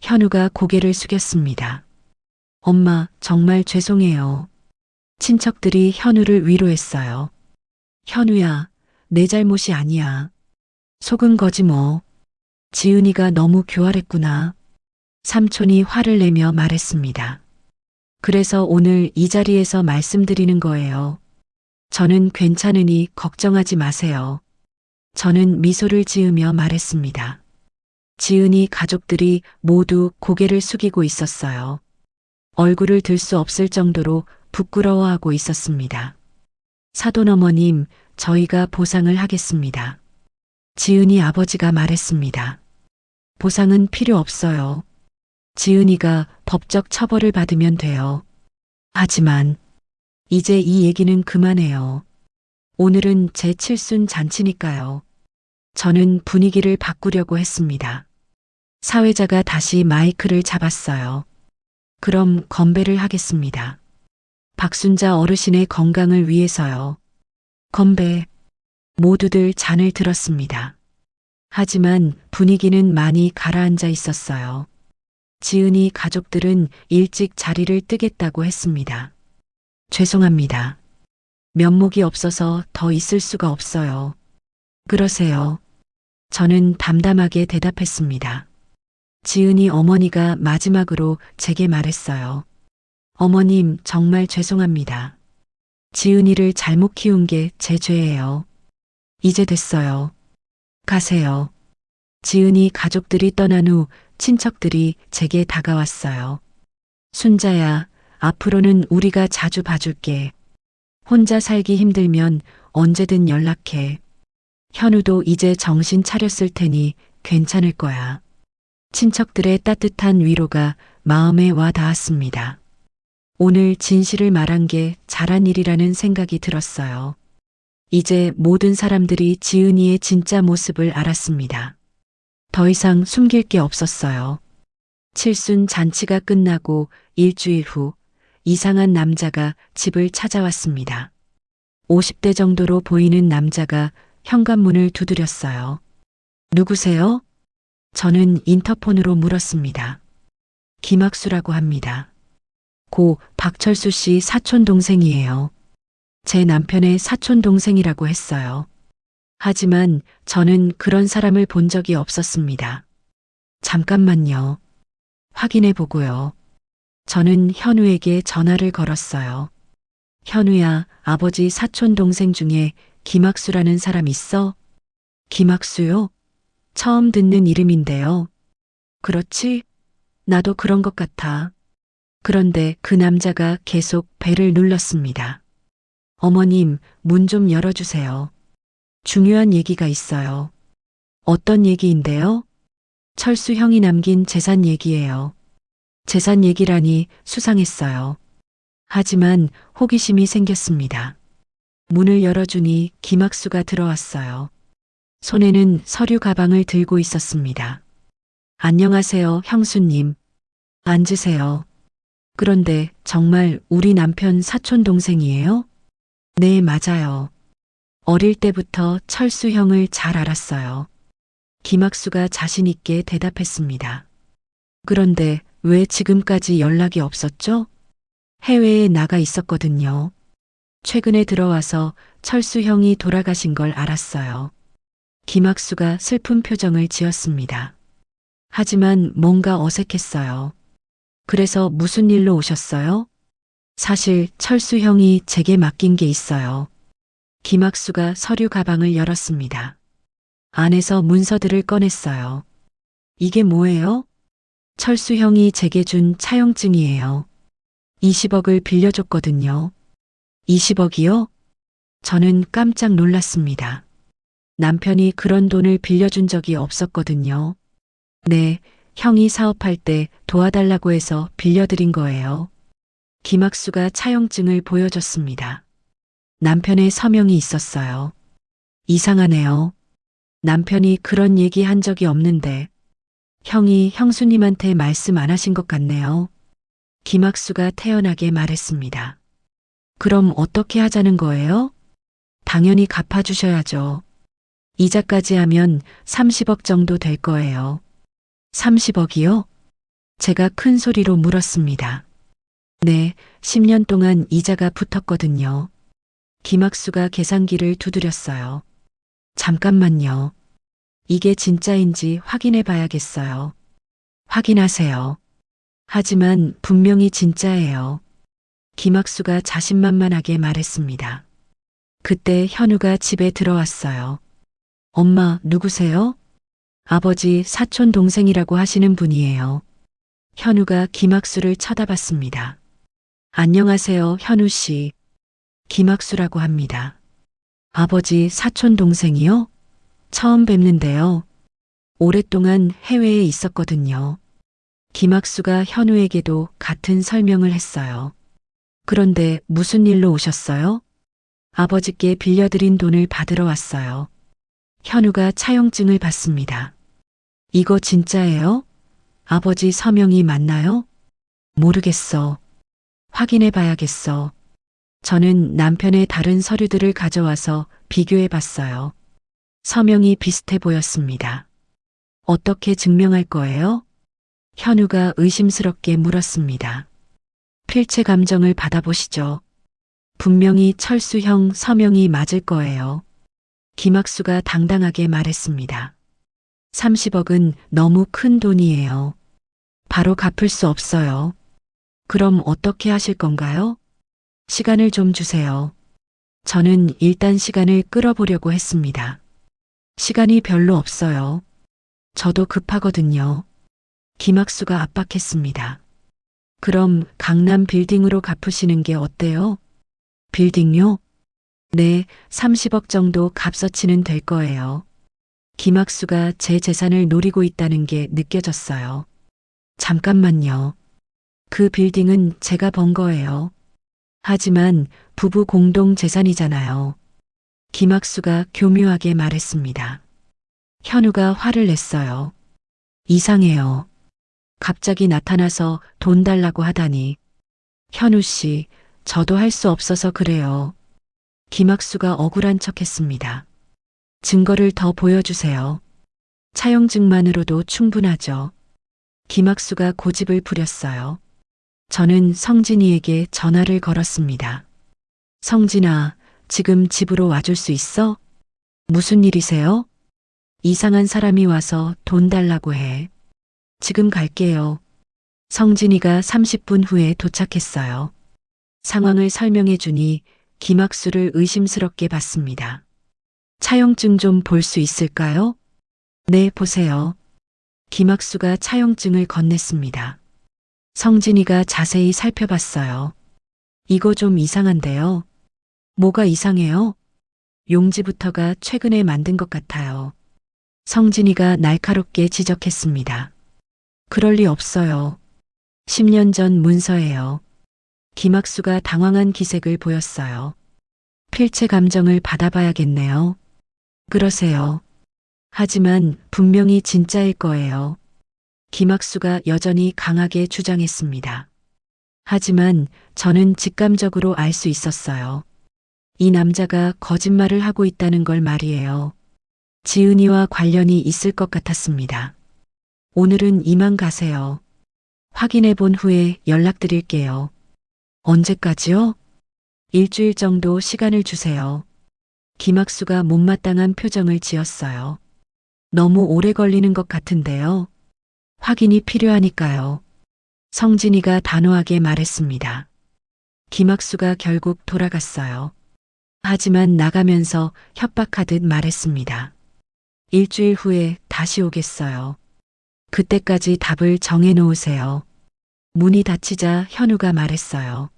현우가 고개를 숙였습니다. 엄마, 정말 죄송해요. 친척들이 현우를 위로했어요. 현우야, 내 잘못이 아니야. 속은 거지 뭐. 지은이가 너무 교활했구나. 삼촌이 화를 내며 말했습니다. 그래서 오늘 이 자리에서 말씀드리는 거예요. 저는 괜찮으니 걱정하지 마세요. 저는 미소를 지으며 말했습니다. 지은이 가족들이 모두 고개를 숙이고 있었어요. 얼굴을 들 수 없을 정도로 부끄러워하고 있었습니다. 사돈 어머님, 저희가 보상을 하겠습니다. 지은이 아버지가 말했습니다. 보상은 필요 없어요. 지은이가 법적 처벌을 받으면 돼요. 하지만 이제 이 얘기는 그만해요. 오늘은 제 칠순 잔치니까요. 저는 분위기를 바꾸려고 했습니다. 사회자가 다시 마이크를 잡았어요. 그럼 건배를 하겠습니다. 박순자 어르신의 건강을 위해서요. 건배. 모두들 잔을 들었습니다. 하지만 분위기는 많이 가라앉아 있었어요. 지은이 가족들은 일찍 자리를 뜨겠다고 했습니다. 죄송합니다. 면목이 없어서 더 있을 수가 없어요. 그러세요. 저는 담담하게 대답했습니다. 지은이 어머니가 마지막으로 제게 말했어요. 어머님, 정말 죄송합니다. 지은이를 잘못 키운 게 제 죄예요. 이제 됐어요. 가세요. 지은이 가족들이 떠난 후 친척들이 제게 다가왔어요. 순자야, 앞으로는 우리가 자주 봐줄게. 혼자 살기 힘들면 언제든 연락해. 현우도 이제 정신 차렸을 테니 괜찮을 거야. 친척들의 따뜻한 위로가 마음에 와 닿았습니다. 오늘 진실을 말한 게 잘한 일이라는 생각이 들었어요. 이제 모든 사람들이 지은이의 진짜 모습을 알았습니다. 더 이상 숨길 게 없었어요. 칠순 잔치가 끝나고 일주일 후 이상한 남자가 집을 찾아왔습니다. 50대 정도로 보이는 남자가 현관문을 두드렸어요. 누구세요? 저는 인터폰으로 물었습니다. 김학수라고 합니다. 고 박철수 씨 사촌 동생이에요. 제 남편의 사촌 동생이라고 했어요. 하지만 저는 그런 사람을 본 적이 없었습니다. 잠깐만요. 확인해 보고요. 저는 현우에게 전화를 걸었어요. 현우야, 아버지 사촌 동생 중에 김학수라는 사람 있어? 김학수요? 처음 듣는 이름인데요. 그렇지? 나도 그런 것 같아. 그런데 그 남자가 계속 벨을 눌렀습니다. 어머님, 문 좀 열어주세요. 중요한 얘기가 있어요. 어떤 얘기인데요? 철수 형이 남긴 재산 얘기예요. 재산 얘기라니 수상했어요. 하지만 호기심이 생겼습니다. 문을 열어주니 김학수가 들어왔어요. 손에는 서류 가방을 들고 있었습니다. 안녕하세요, 형수님. 앉으세요. 그런데 정말 우리 남편 사촌 동생이에요? 네, 맞아요. 어릴 때부터 철수 형을 잘 알았어요. 김학수가 자신 있게 대답했습니다. 그런데 왜 지금까지 연락이 없었죠? 해외에 나가 있었거든요. 최근에 들어와서 철수 형이 돌아가신 걸 알았어요. 김학수가 슬픈 표정을 지었습니다. 하지만 뭔가 어색했어요. 그래서 무슨 일로 오셨어요? 사실 철수 형이 제게 맡긴 게 있어요. 김학수가 서류 가방을 열었습니다. 안에서 문서들을 꺼냈어요. 이게 뭐예요? 철수 형이 제게 준 차용증이에요. 20억을 빌려줬거든요. 20억이요? 저는 깜짝 놀랐습니다. 남편이 그런 돈을 빌려준 적이 없었거든요. 네, 형이 사업할 때 도와달라고 해서 빌려드린 거예요. 김학수가 차용증을 보여줬습니다. 남편의 서명이 있었어요. 이상하네요. 남편이 그런 얘기 한 적이 없는데 형이 형수님한테 말씀 안 하신 것 같네요. 김학수가 태연하게 말했습니다. 그럼 어떻게 하자는 거예요? 당연히 갚아주셔야죠. 이자까지 하면 30억 정도 될 거예요. 30억이요? 제가 큰 소리로 물었습니다. 네, 10년 동안 이자가 붙었거든요. 김학수가 계산기를 두드렸어요. 잠깐만요. 이게 진짜인지 확인해 봐야겠어요. 확인하세요. 하지만 분명히 진짜예요. 김학수가 자신만만하게 말했습니다. 그때 현우가 집에 들어왔어요. 엄마, 누구세요? 아버지 사촌 동생이라고 하시는 분이에요. 현우가 김학수를 쳐다봤습니다. 안녕하세요, 현우 씨. 김학수라고 합니다. 아버지 사촌 동생이요? 처음 뵙는데요. 오랫동안 해외에 있었거든요. 김학수가 현우에게도 같은 설명을 했어요. 그런데 무슨 일로 오셨어요? 아버지께 빌려드린 돈을 받으러 왔어요. 현우가 차용증을 받습니다. 이거 진짜예요? 아버지 서명이 맞나요? 모르겠어. 확인해 봐야겠어. 저는 남편의 다른 서류들을 가져와서 비교해 봤어요. 서명이 비슷해 보였습니다. 어떻게 증명할 거예요? 현우가 의심스럽게 물었습니다. 필체 감정을 받아보시죠. 분명히 철수형 서명이 맞을 거예요. 김학수가 당당하게 말했습니다. 30억은 너무 큰 돈이에요. 바로 갚을 수 없어요. 그럼 어떻게 하실 건가요? 시간을 좀 주세요. 저는 일단 시간을 끌어보려고 했습니다. 시간이 별로 없어요. 저도 급하거든요. 김학수가 압박했습니다. 그럼 강남 빌딩으로 갚으시는 게 어때요? 빌딩요? 네, 30억 정도 값어치는 될 거예요. 김학수가 제 재산을 노리고 있다는 게 느껴졌어요. 잠깐만요. 그 빌딩은 제가 번 거예요. 하지만 부부 공동 재산이잖아요. 김학수가 교묘하게 말했습니다. 현우가 화를 냈어요. 이상해요. 갑자기 나타나서 돈 달라고 하다니. 현우 씨, 저도 할 수 없어서 그래요. 김학수가 억울한 척했습니다. 증거를 더 보여주세요. 차용증만으로도 충분하죠. 김학수가 고집을 부렸어요. 저는 성진이에게 전화를 걸었습니다. 성진아, 지금 집으로 와줄 수 있어? 무슨 일이세요? 이상한 사람이 와서 돈 달라고 해. 지금 갈게요. 성진이가 30분 후에 도착했어요. 상황을 설명해 주니 김학수를 의심스럽게 봤습니다. 차용증 좀 볼 수 있을까요? 네, 보세요. 김학수가 차용증을 건넸습니다. 성진이가 자세히 살펴봤어요. 이거 좀 이상한데요. 뭐가 이상해요? 용지부터가 최근에 만든 것 같아요. 성진이가 날카롭게 지적했습니다. 그럴 리 없어요. 10년 전 문서예요. 김학수가 당황한 기색을 보였어요. 필체 감정을 받아봐야겠네요. 그러세요. 하지만 분명히 진짜일 거예요. 김학수가 여전히 강하게 주장했습니다. 하지만 저는 직감적으로 알 수 있었어요. 이 남자가 거짓말을 하고 있다는 걸 말이에요. 지은이와 관련이 있을 것 같았습니다. 오늘은 이만 가세요. 확인해 본 후에 연락드릴게요. 언제까지요? 일주일 정도 시간을 주세요. 김학수가 못마땅한 표정을 지었어요. 너무 오래 걸리는 것 같은데요. 확인이 필요하니까요. 성진이가 단호하게 말했습니다. 김학수가 결국 돌아갔어요. 하지만 나가면서 협박하듯 말했습니다. 일주일 후에 다시 오겠어요. 그때까지 답을 정해 놓으세요. 문이 닫히자 현우가 말했어요.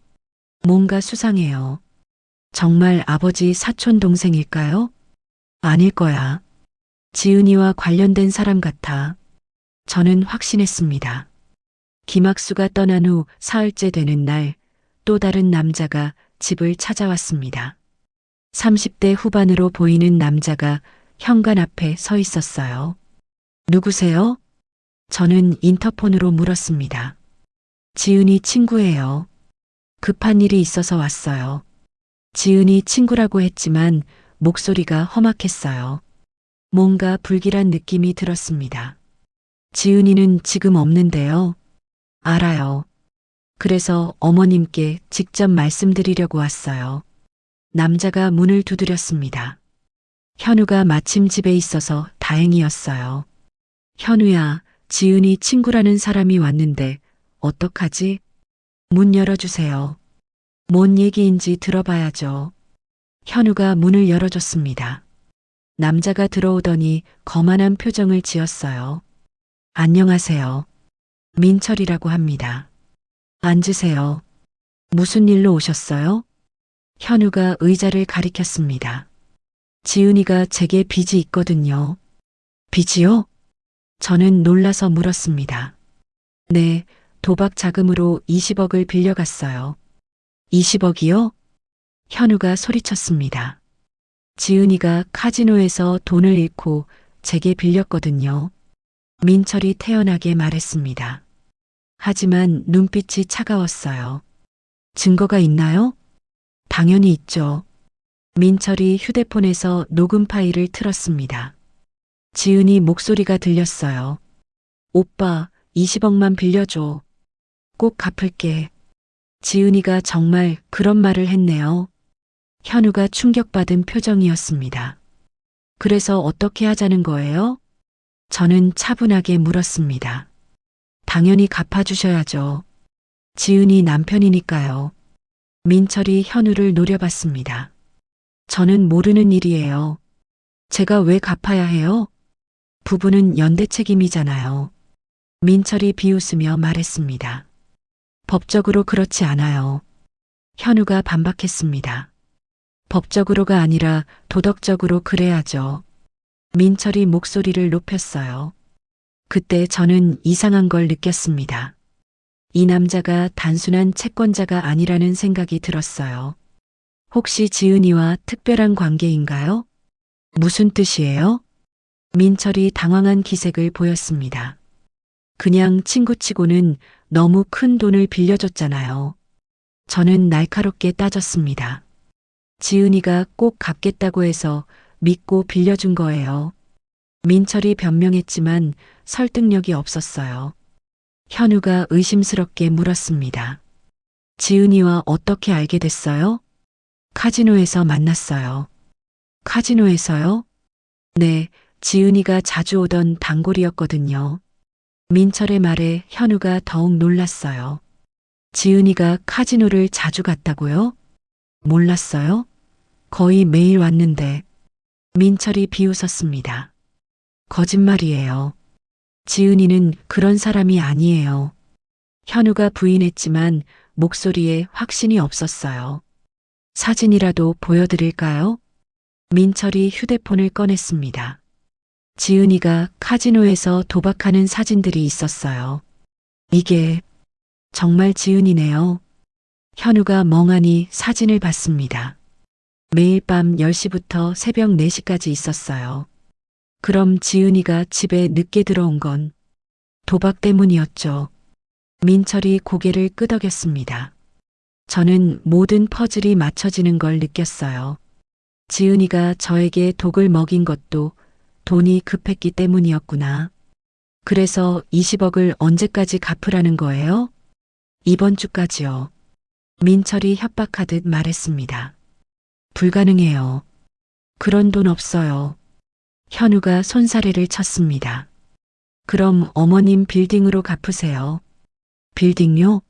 뭔가 수상해요. 정말 아버지 사촌 동생일까요? 아닐 거야. 지은이와 관련된 사람 같아. 저는 확신했습니다. 김학수가 떠난 후 사흘째 되는 날, 또 다른 남자가 집을 찾아왔습니다. 30대 후반으로 보이는 남자가 현관 앞에 서 있었어요. 누구세요? 저는 인터폰으로 물었습니다. 지은이 친구예요. 급한 일이 있어서 왔어요. 지은이 친구라고 했지만 목소리가 험악했어요. 뭔가 불길한 느낌이 들었습니다. 지은이는 지금 없는데요. 알아요. 그래서 어머님께 직접 말씀드리려고 왔어요. 남자가 문을 두드렸습니다. 현우가 마침 집에 있어서 다행이었어요. 현우야, 지은이 친구라는 사람이 왔는데 어떡하지? 문 열어주세요. 뭔 얘기인지 들어봐야죠. 현우가 문을 열어줬습니다. 남자가 들어오더니 거만한 표정을 지었어요. 안녕하세요. 민철이라고 합니다. 앉으세요. 무슨 일로 오셨어요? 현우가 의자를 가리켰습니다. 지은이가 제게 빚이 있거든요. 빚이요? 저는 놀라서 물었습니다. 네, 도박 자금으로 20억을 빌려갔어요. 20억이요? 현우가 소리쳤습니다. 지은이가 카지노에서 돈을 잃고 제게 빌렸거든요. 민철이 태연하게 말했습니다. 하지만 눈빛이 차가웠어요. 증거가 있나요? 당연히 있죠. 민철이 휴대폰에서 녹음 파일을 틀었습니다. 지은이 목소리가 들렸어요. 오빠, 20억만 빌려줘. 꼭 갚을게. 지은이가 정말 그런 말을 했네요. 현우가 충격받은 표정이었습니다. 그래서 어떻게 하자는 거예요? 저는 차분하게 물었습니다. 당연히 갚아주셔야죠. 지은이 남편이니까요. 민철이 현우를 노려봤습니다. 저는 모르는 일이에요. 제가 왜 갚아야 해요? 부부는 연대 책임이잖아요. 민철이 비웃으며 말했습니다. 법적으로 그렇지 않아요. 현우가 반박했습니다. 법적으로가 아니라 도덕적으로 그래야죠. 민철이 목소리를 높였어요. 그때 저는 이상한 걸 느꼈습니다. 이 남자가 단순한 채권자가 아니라는 생각이 들었어요. 혹시 지은이와 특별한 관계인가요? 무슨 뜻이에요? 민철이 당황한 기색을 보였습니다. 그냥 친구치고는 너무 큰 돈을 빌려줬잖아요. 저는 날카롭게 따졌습니다. 지은이가 꼭 갚겠다고 해서 믿고 빌려준 거예요. 민철이 변명했지만 설득력이 없었어요. 현우가 의심스럽게 물었습니다. 지은이와 어떻게 알게 됐어요? 카지노에서 만났어요. 카지노에서요? 네, 지은이가 자주 오던 단골이었거든요. 민철의 말에 현우가 더욱 놀랐어요. 지은이가 카지노를 자주 갔다고요? 몰랐어요? 거의 매일 왔는데. 민철이 비웃었습니다. 거짓말이에요. 지은이는 그런 사람이 아니에요. 현우가 부인했지만 목소리에 확신이 없었어요. 사진이라도 보여드릴까요? 민철이 휴대폰을 꺼냈습니다. 지은이가 카지노에서 도박하는 사진들이 있었어요. 이게 정말 지은이네요. 현우가 멍하니 사진을 봤습니다. 매일 밤 10시부터 새벽 4시까지 있었어요. 그럼 지은이가 집에 늦게 들어온 건 도박 때문이었죠. 민철이 고개를 끄덕였습니다. 저는 모든 퍼즐이 맞춰지는 걸 느꼈어요. 지은이가 저에게 독을 먹인 것도 돈이 급했기 때문이었구나. 그래서 20억을 언제까지 갚으라는 거예요? 이번 주까지요. 민철이 협박하듯 말했습니다. 불가능해요. 그런 돈 없어요. 현우가 손사래를 쳤습니다. 그럼 어머님 빌딩으로 갚으세요. 빌딩요?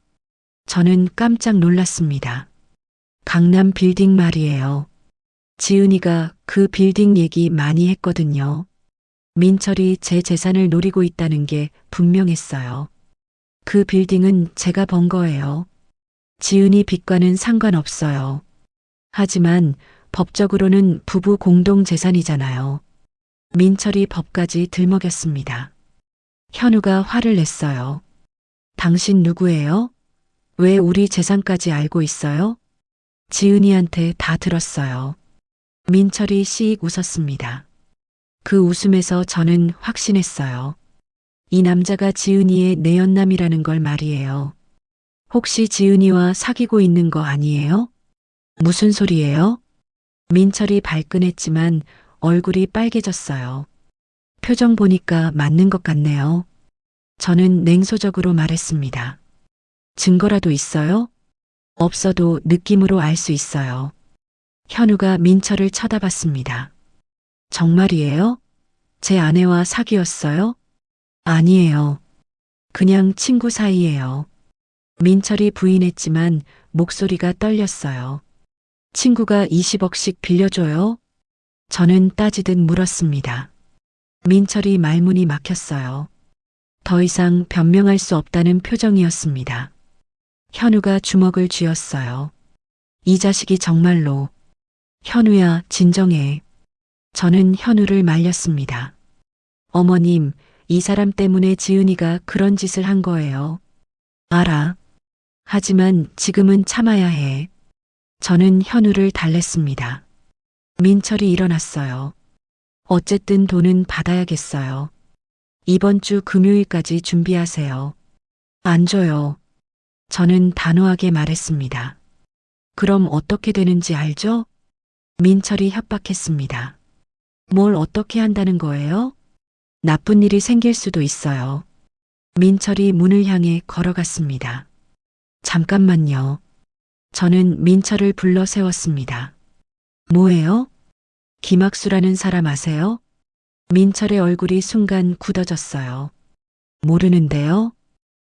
저는 깜짝 놀랐습니다. 강남 빌딩 말이에요. 지은이가 그 빌딩 얘기 많이 했거든요. 민철이 제 재산을 노리고 있다는 게 분명했어요. 그 빌딩은 제가 번 거예요. 지은이 빚과는 상관없어요. 하지만 법적으로는 부부 공동 재산이잖아요. 민철이 법까지 들먹였습니다. 현우가 화를 냈어요. 당신 누구예요? 왜 우리 재산까지 알고 있어요? 지은이한테 다 들었어요. 민철이 씩 웃었습니다. 그 웃음에서 저는 확신했어요. 이 남자가 지은이의 내연남이라는 걸 말이에요. 혹시 지은이와 사귀고 있는 거 아니에요? 무슨 소리예요? 민철이 발끈했지만 얼굴이 빨개졌어요. 표정 보니까 맞는 것 같네요. 저는 냉소적으로 말했습니다. 증거라도 있어요? 없어도 느낌으로 알 수 있어요. 현우가 민철을 쳐다봤습니다. 정말이에요? 제 아내와 사귀었어요? 아니에요. 그냥 친구 사이예요. 민철이 부인했지만 목소리가 떨렸어요. 친구가 20억씩 빌려줘요? 저는 따지듯 물었습니다. 민철이 말문이 막혔어요. 더 이상 변명할 수 없다는 표정이었습니다. 현우가 주먹을 쥐었어요. 이 자식이 정말로. 현우야, 진정해. 저는 현우를 말렸습니다. 어머님, 이 사람 때문에 지은이가 그런 짓을 한 거예요. 알아. 하지만 지금은 참아야 해. 저는 현우를 달랬습니다. 민철이 일어났어요. 어쨌든 돈은 받아야겠어요. 이번 주 금요일까지 준비하세요. 안 줘요. 저는 단호하게 말했습니다. 그럼 어떻게 되는지 알죠? 민철이 협박했습니다. 뭘 어떻게 한다는 거예요? 나쁜 일이 생길 수도 있어요. 민철이 문을 향해 걸어갔습니다. 잠깐만요. 저는 민철을 불러 세웠습니다. 뭐예요? 김학수라는 사람 아세요? 민철의 얼굴이 순간 굳어졌어요. 모르는데요?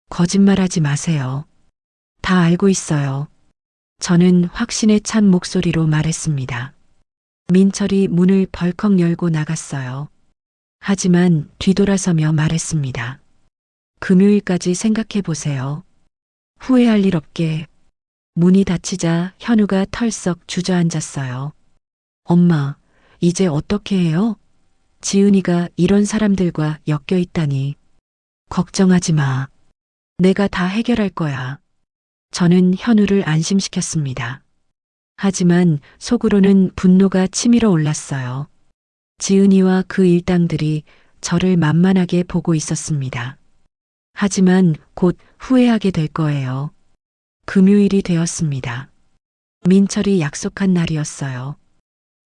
거짓말하지 마세요. 다 알고 있어요. 저는 확신에 찬 목소리로 말했습니다. 민철이 문을 벌컥 열고 나갔어요. 하지만 뒤돌아서며 말했습니다. 금요일까지 생각해 보세요. 후회할 일 없게. 문이 닫히자 현우가 털썩 주저앉았어요. 엄마, 이제 어떻게 해요? 지은이가 이런 사람들과 엮여 있다니. 걱정하지 마. 내가 다 해결할 거야. 저는 현우를 안심시켰습니다. 하지만 속으로는 분노가 치밀어 올랐어요. 지은이와 그 일당들이 저를 만만하게 보고 있었습니다. 하지만 곧 후회하게 될 거예요. 금요일이 되었습니다. 민철이 약속한 날이었어요.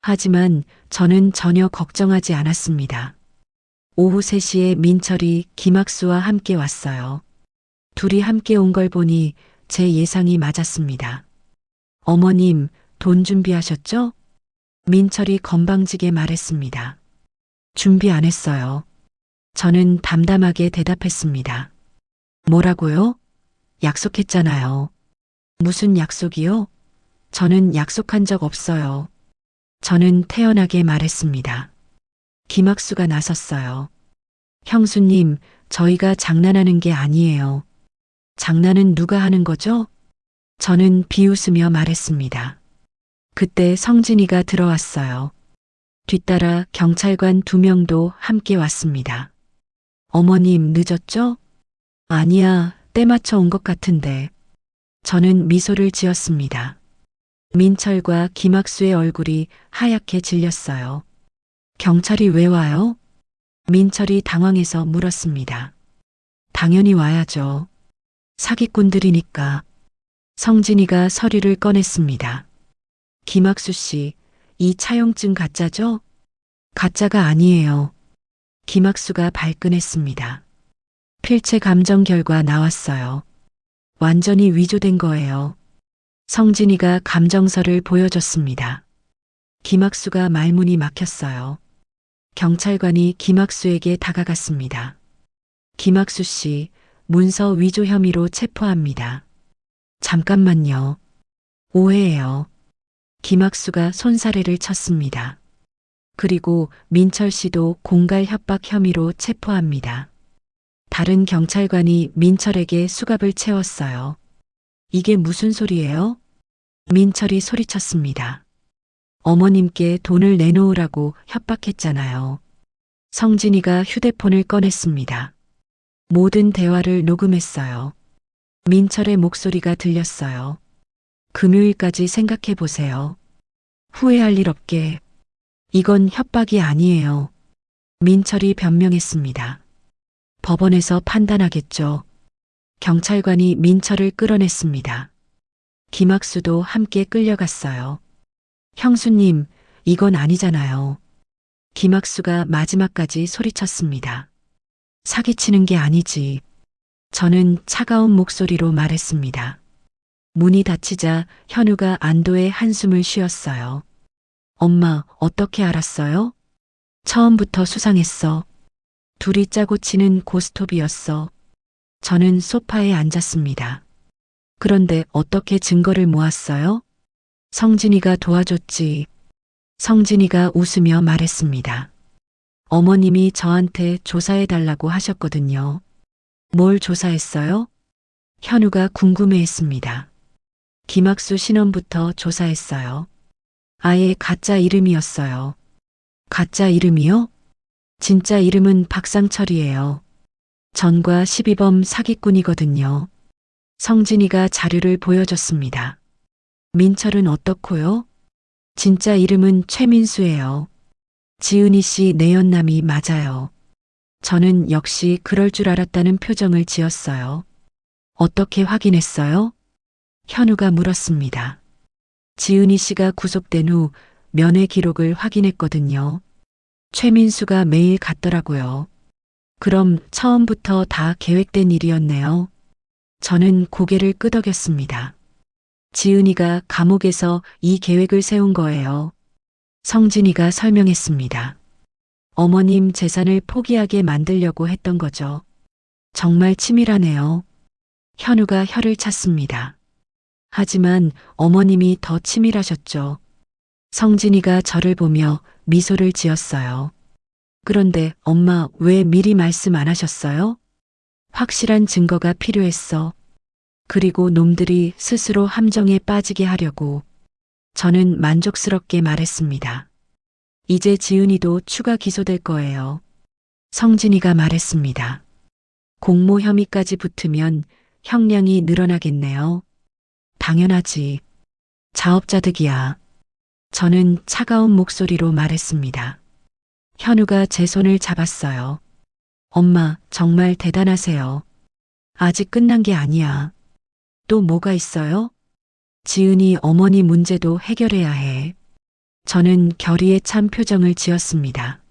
하지만 저는 전혀 걱정하지 않았습니다. 오후 3시에 민철이 김학수와 함께 왔어요. 둘이 함께 온 걸 보니 제 예상이 맞았습니다. 어머님, 돈 준비하셨죠? 민철이 건방지게 말했습니다. 준비 안 했어요. 저는 담담하게 대답했습니다. 뭐라고요? 약속했잖아요. 무슨 약속이요? 저는 약속한 적 없어요. 저는 태연하게 말했습니다. 김학수가 나섰어요. 형수님, 저희가 장난하는 게 아니에요. 장난은 누가 하는 거죠? 저는 비웃으며 말했습니다. 그때 성진이가 들어왔어요. 뒤따라 경찰관 2명도 함께 왔습니다. 어머님, 늦었죠? 아니야, 때 맞춰 온 것 같은데. 저는 미소를 지었습니다. 민철과 김학수의 얼굴이 하얗게 질렸어요. 경찰이 왜 와요? 민철이 당황해서 물었습니다. 당연히 와야죠. 사기꾼들이니까. 성진이가 서류를 꺼냈습니다. 김학수 씨, 이 차용증 가짜죠? 가짜가 아니에요. 김학수가 발끈했습니다. 필체 감정 결과 나왔어요. 완전히 위조된 거예요. 성진이가 감정서를 보여줬습니다. 김학수가 말문이 막혔어요. 경찰관이 김학수에게 다가갔습니다. 김학수 씨, 문서 위조 혐의로 체포합니다. 잠깐만요. 오해예요. 김학수가 손사래를 쳤습니다. 그리고 민철 씨도 공갈 협박 혐의로 체포합니다. 다른 경찰관이 민철에게 수갑을 채웠어요. 이게 무슨 소리예요? 민철이 소리쳤습니다. 어머님께 돈을 내놓으라고 협박했잖아요. 성진이가 휴대폰을 꺼냈습니다. 모든 대화를 녹음했어요. 민철의 목소리가 들렸어요. 금요일까지 생각해 보세요. 후회할 일 없게. 이건 협박이 아니에요. 민철이 변명했습니다. 법원에서 판단하겠죠. 경찰관이 민철을 끌어냈습니다. 김학수도 함께 끌려갔어요. 형수님, 이건 아니잖아요. 김학수가 마지막까지 소리쳤습니다. 사기치는 게 아니지. 저는 차가운 목소리로 말했습니다. 문이 닫히자 현우가 안도의 한숨을 쉬었어요. 엄마, 어떻게 알았어요? 처음부터 수상했어. 둘이 짜고 치는 고스톱이었어. 저는 소파에 앉았습니다. 그런데 어떻게 증거를 모았어요? 성진이가 도와줬지. 성진이가 웃으며 말했습니다. 어머님이 저한테 조사해달라고 하셨거든요. 뭘 조사했어요? 현우가 궁금해했습니다. 김학수 신원부터 조사했어요. 아예 가짜 이름이었어요. 가짜 이름이요? 진짜 이름은 박상철이에요. 전과 12범 사기꾼이거든요. 성진이가 자료를 보여줬습니다. 민철은 어떻고요? 진짜 이름은 최민수예요. 지은이 씨 내연남이 맞아요. 저는 역시 그럴 줄 알았다는 표정을 지었어요. 어떻게 확인했어요? 현우가 물었습니다. 지은이 씨가 구속된 후 면회 기록을 확인했거든요. 최민수가 매일 갔더라고요. 그럼 처음부터 다 계획된 일이었네요. 저는 고개를 끄덕였습니다. 지은이가 감옥에서 이 계획을 세운 거예요. 성진이가 설명했습니다. 어머님 재산을 포기하게 만들려고 했던 거죠. 정말 치밀하네요. 현우가 혀를 찼습니다. 하지만 어머님이 더 치밀하셨죠. 성진이가 저를 보며 미소를 지었어요. 그런데 엄마 왜 미리 말씀 안 하셨어요? 확실한 증거가 필요했어. 그리고 놈들이 스스로 함정에 빠지게 하려고. 저는 만족스럽게 말했습니다. 이제 지은이도 추가 기소될 거예요. 성진이가 말했습니다. 공모 혐의까지 붙으면 형량이 늘어나겠네요. 당연하지. 자업자득이야. 저는 차가운 목소리로 말했습니다. 현우가 제 손을 잡았어요. 엄마, 정말 대단하세요. 아직 끝난 게 아니야. 또 뭐가 있어요? 지은이 어머니 문제도 해결해야 해. 저는 결의에 찬 표정을 지었습니다.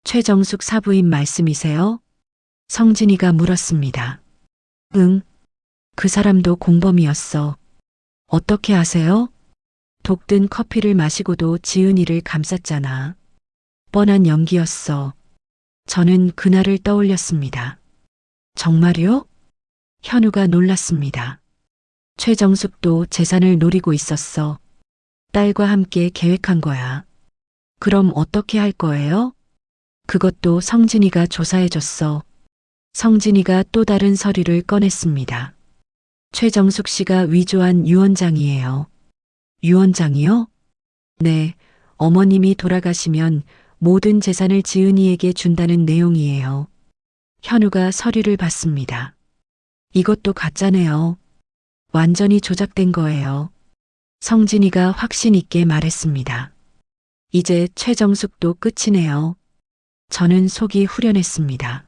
최정숙 사부인 말씀이세요? 성진이가 물었습니다. 응. 그 사람도 공범이었어. 어떻게 아세요? 독든 커피를 마시고도 지은이를 감쌌잖아. 뻔한 연기였어. 저는 그날을 떠올렸습니다. 정말요? 현우가 놀랐습니다. 최정숙도 재산을 노리고 있었어. 딸과 함께 계획한 거야. 그럼 어떻게 할 거예요? 그것도 성진이가 조사해줬어. 성진이가 또 다른 서류를 꺼냈습니다. 최정숙 씨가 위조한 유언장이에요. 유언장이요? 네, 어머님이 돌아가시면 모든 재산을 지은이에게 준다는 내용이에요. 현우가 서류를 봤습니다. 이것도 가짜네요. 완전히 조작된 거예요. 성진이가 확신 있게 말했습니다. 이제 최정숙도 끝이네요. 저는 속이 후련했습니다.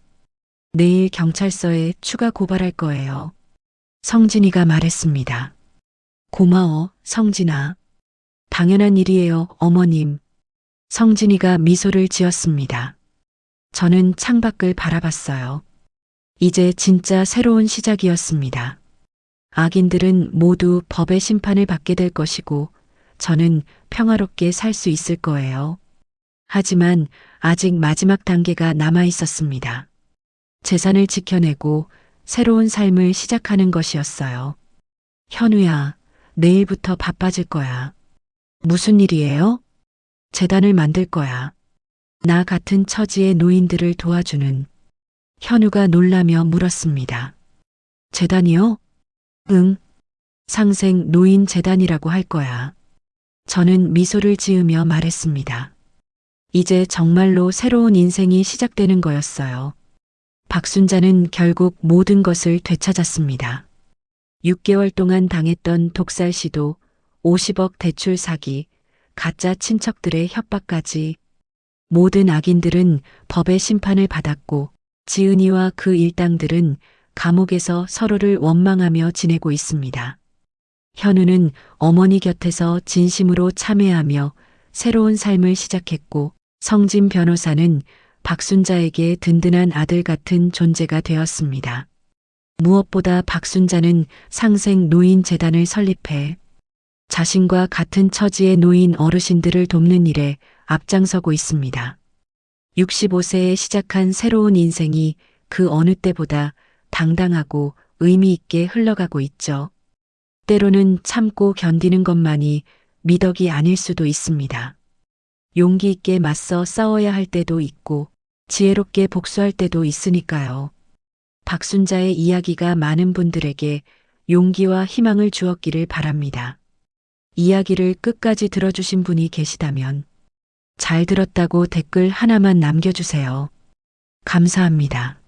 내일 경찰서에 추가 고발할 거예요. 성진이가 말했습니다. 고마워, 성진아. 당연한 일이에요, 어머님. 성진이가 미소를 지었습니다. 저는 창밖을 바라봤어요. 이제 진짜 새로운 시작이었습니다. 악인들은 모두 법의 심판을 받게 될 것이고 저는 평화롭게 살 수 있을 거예요. 하지만 아직 마지막 단계가 남아 있었습니다. 재산을 지켜내고 새로운 삶을 시작하는 것이었어요. 현우야, 내일부터 바빠질 거야. 무슨 일이에요? 재단을 만들 거야. 나 같은 처지의 노인들을 도와주는. 현우가 놀라며 물었습니다. 재단이요? 응. 상생 노인 재단이라고 할 거야. 저는 미소를 지으며 말했습니다. 이제 정말로 새로운 인생이 시작되는 거였어요. 박순자는 결국 모든 것을 되찾았습니다. 6개월 동안 당했던 독살 시도, 50억 대출 사기, 가짜 친척들의 협박까지 모든 악인들은 법의 심판을 받았고 지은이와 그 일당들은 감옥에서 서로를 원망하며 지내고 있습니다. 현우는 어머니 곁에서 진심으로 참회하며 새로운 삶을 시작했고 성진 변호사는 박순자에게 든든한 아들 같은 존재가 되었습니다. 무엇보다 박순자는 상생 노인 재단을 설립해 자신과 같은 처지의 노인 어르신들을 돕는 일에 앞장서고 있습니다. 65세에 시작한 새로운 인생이 그 어느 때보다 당당하고 의미 있게 흘러가고 있죠. 때로는 참고 견디는 것만이 미덕이 아닐 수도 있습니다. 용기 있게 맞서 싸워야 할 때도 있고 지혜롭게 복수할 때도 있으니까요. 박순자의 이야기가 많은 분들에게 용기와 희망을 주었기를 바랍니다. 이야기를 끝까지 들어주신 분이 계시다면 잘 들었다고 댓글 하나만 남겨주세요. 감사합니다.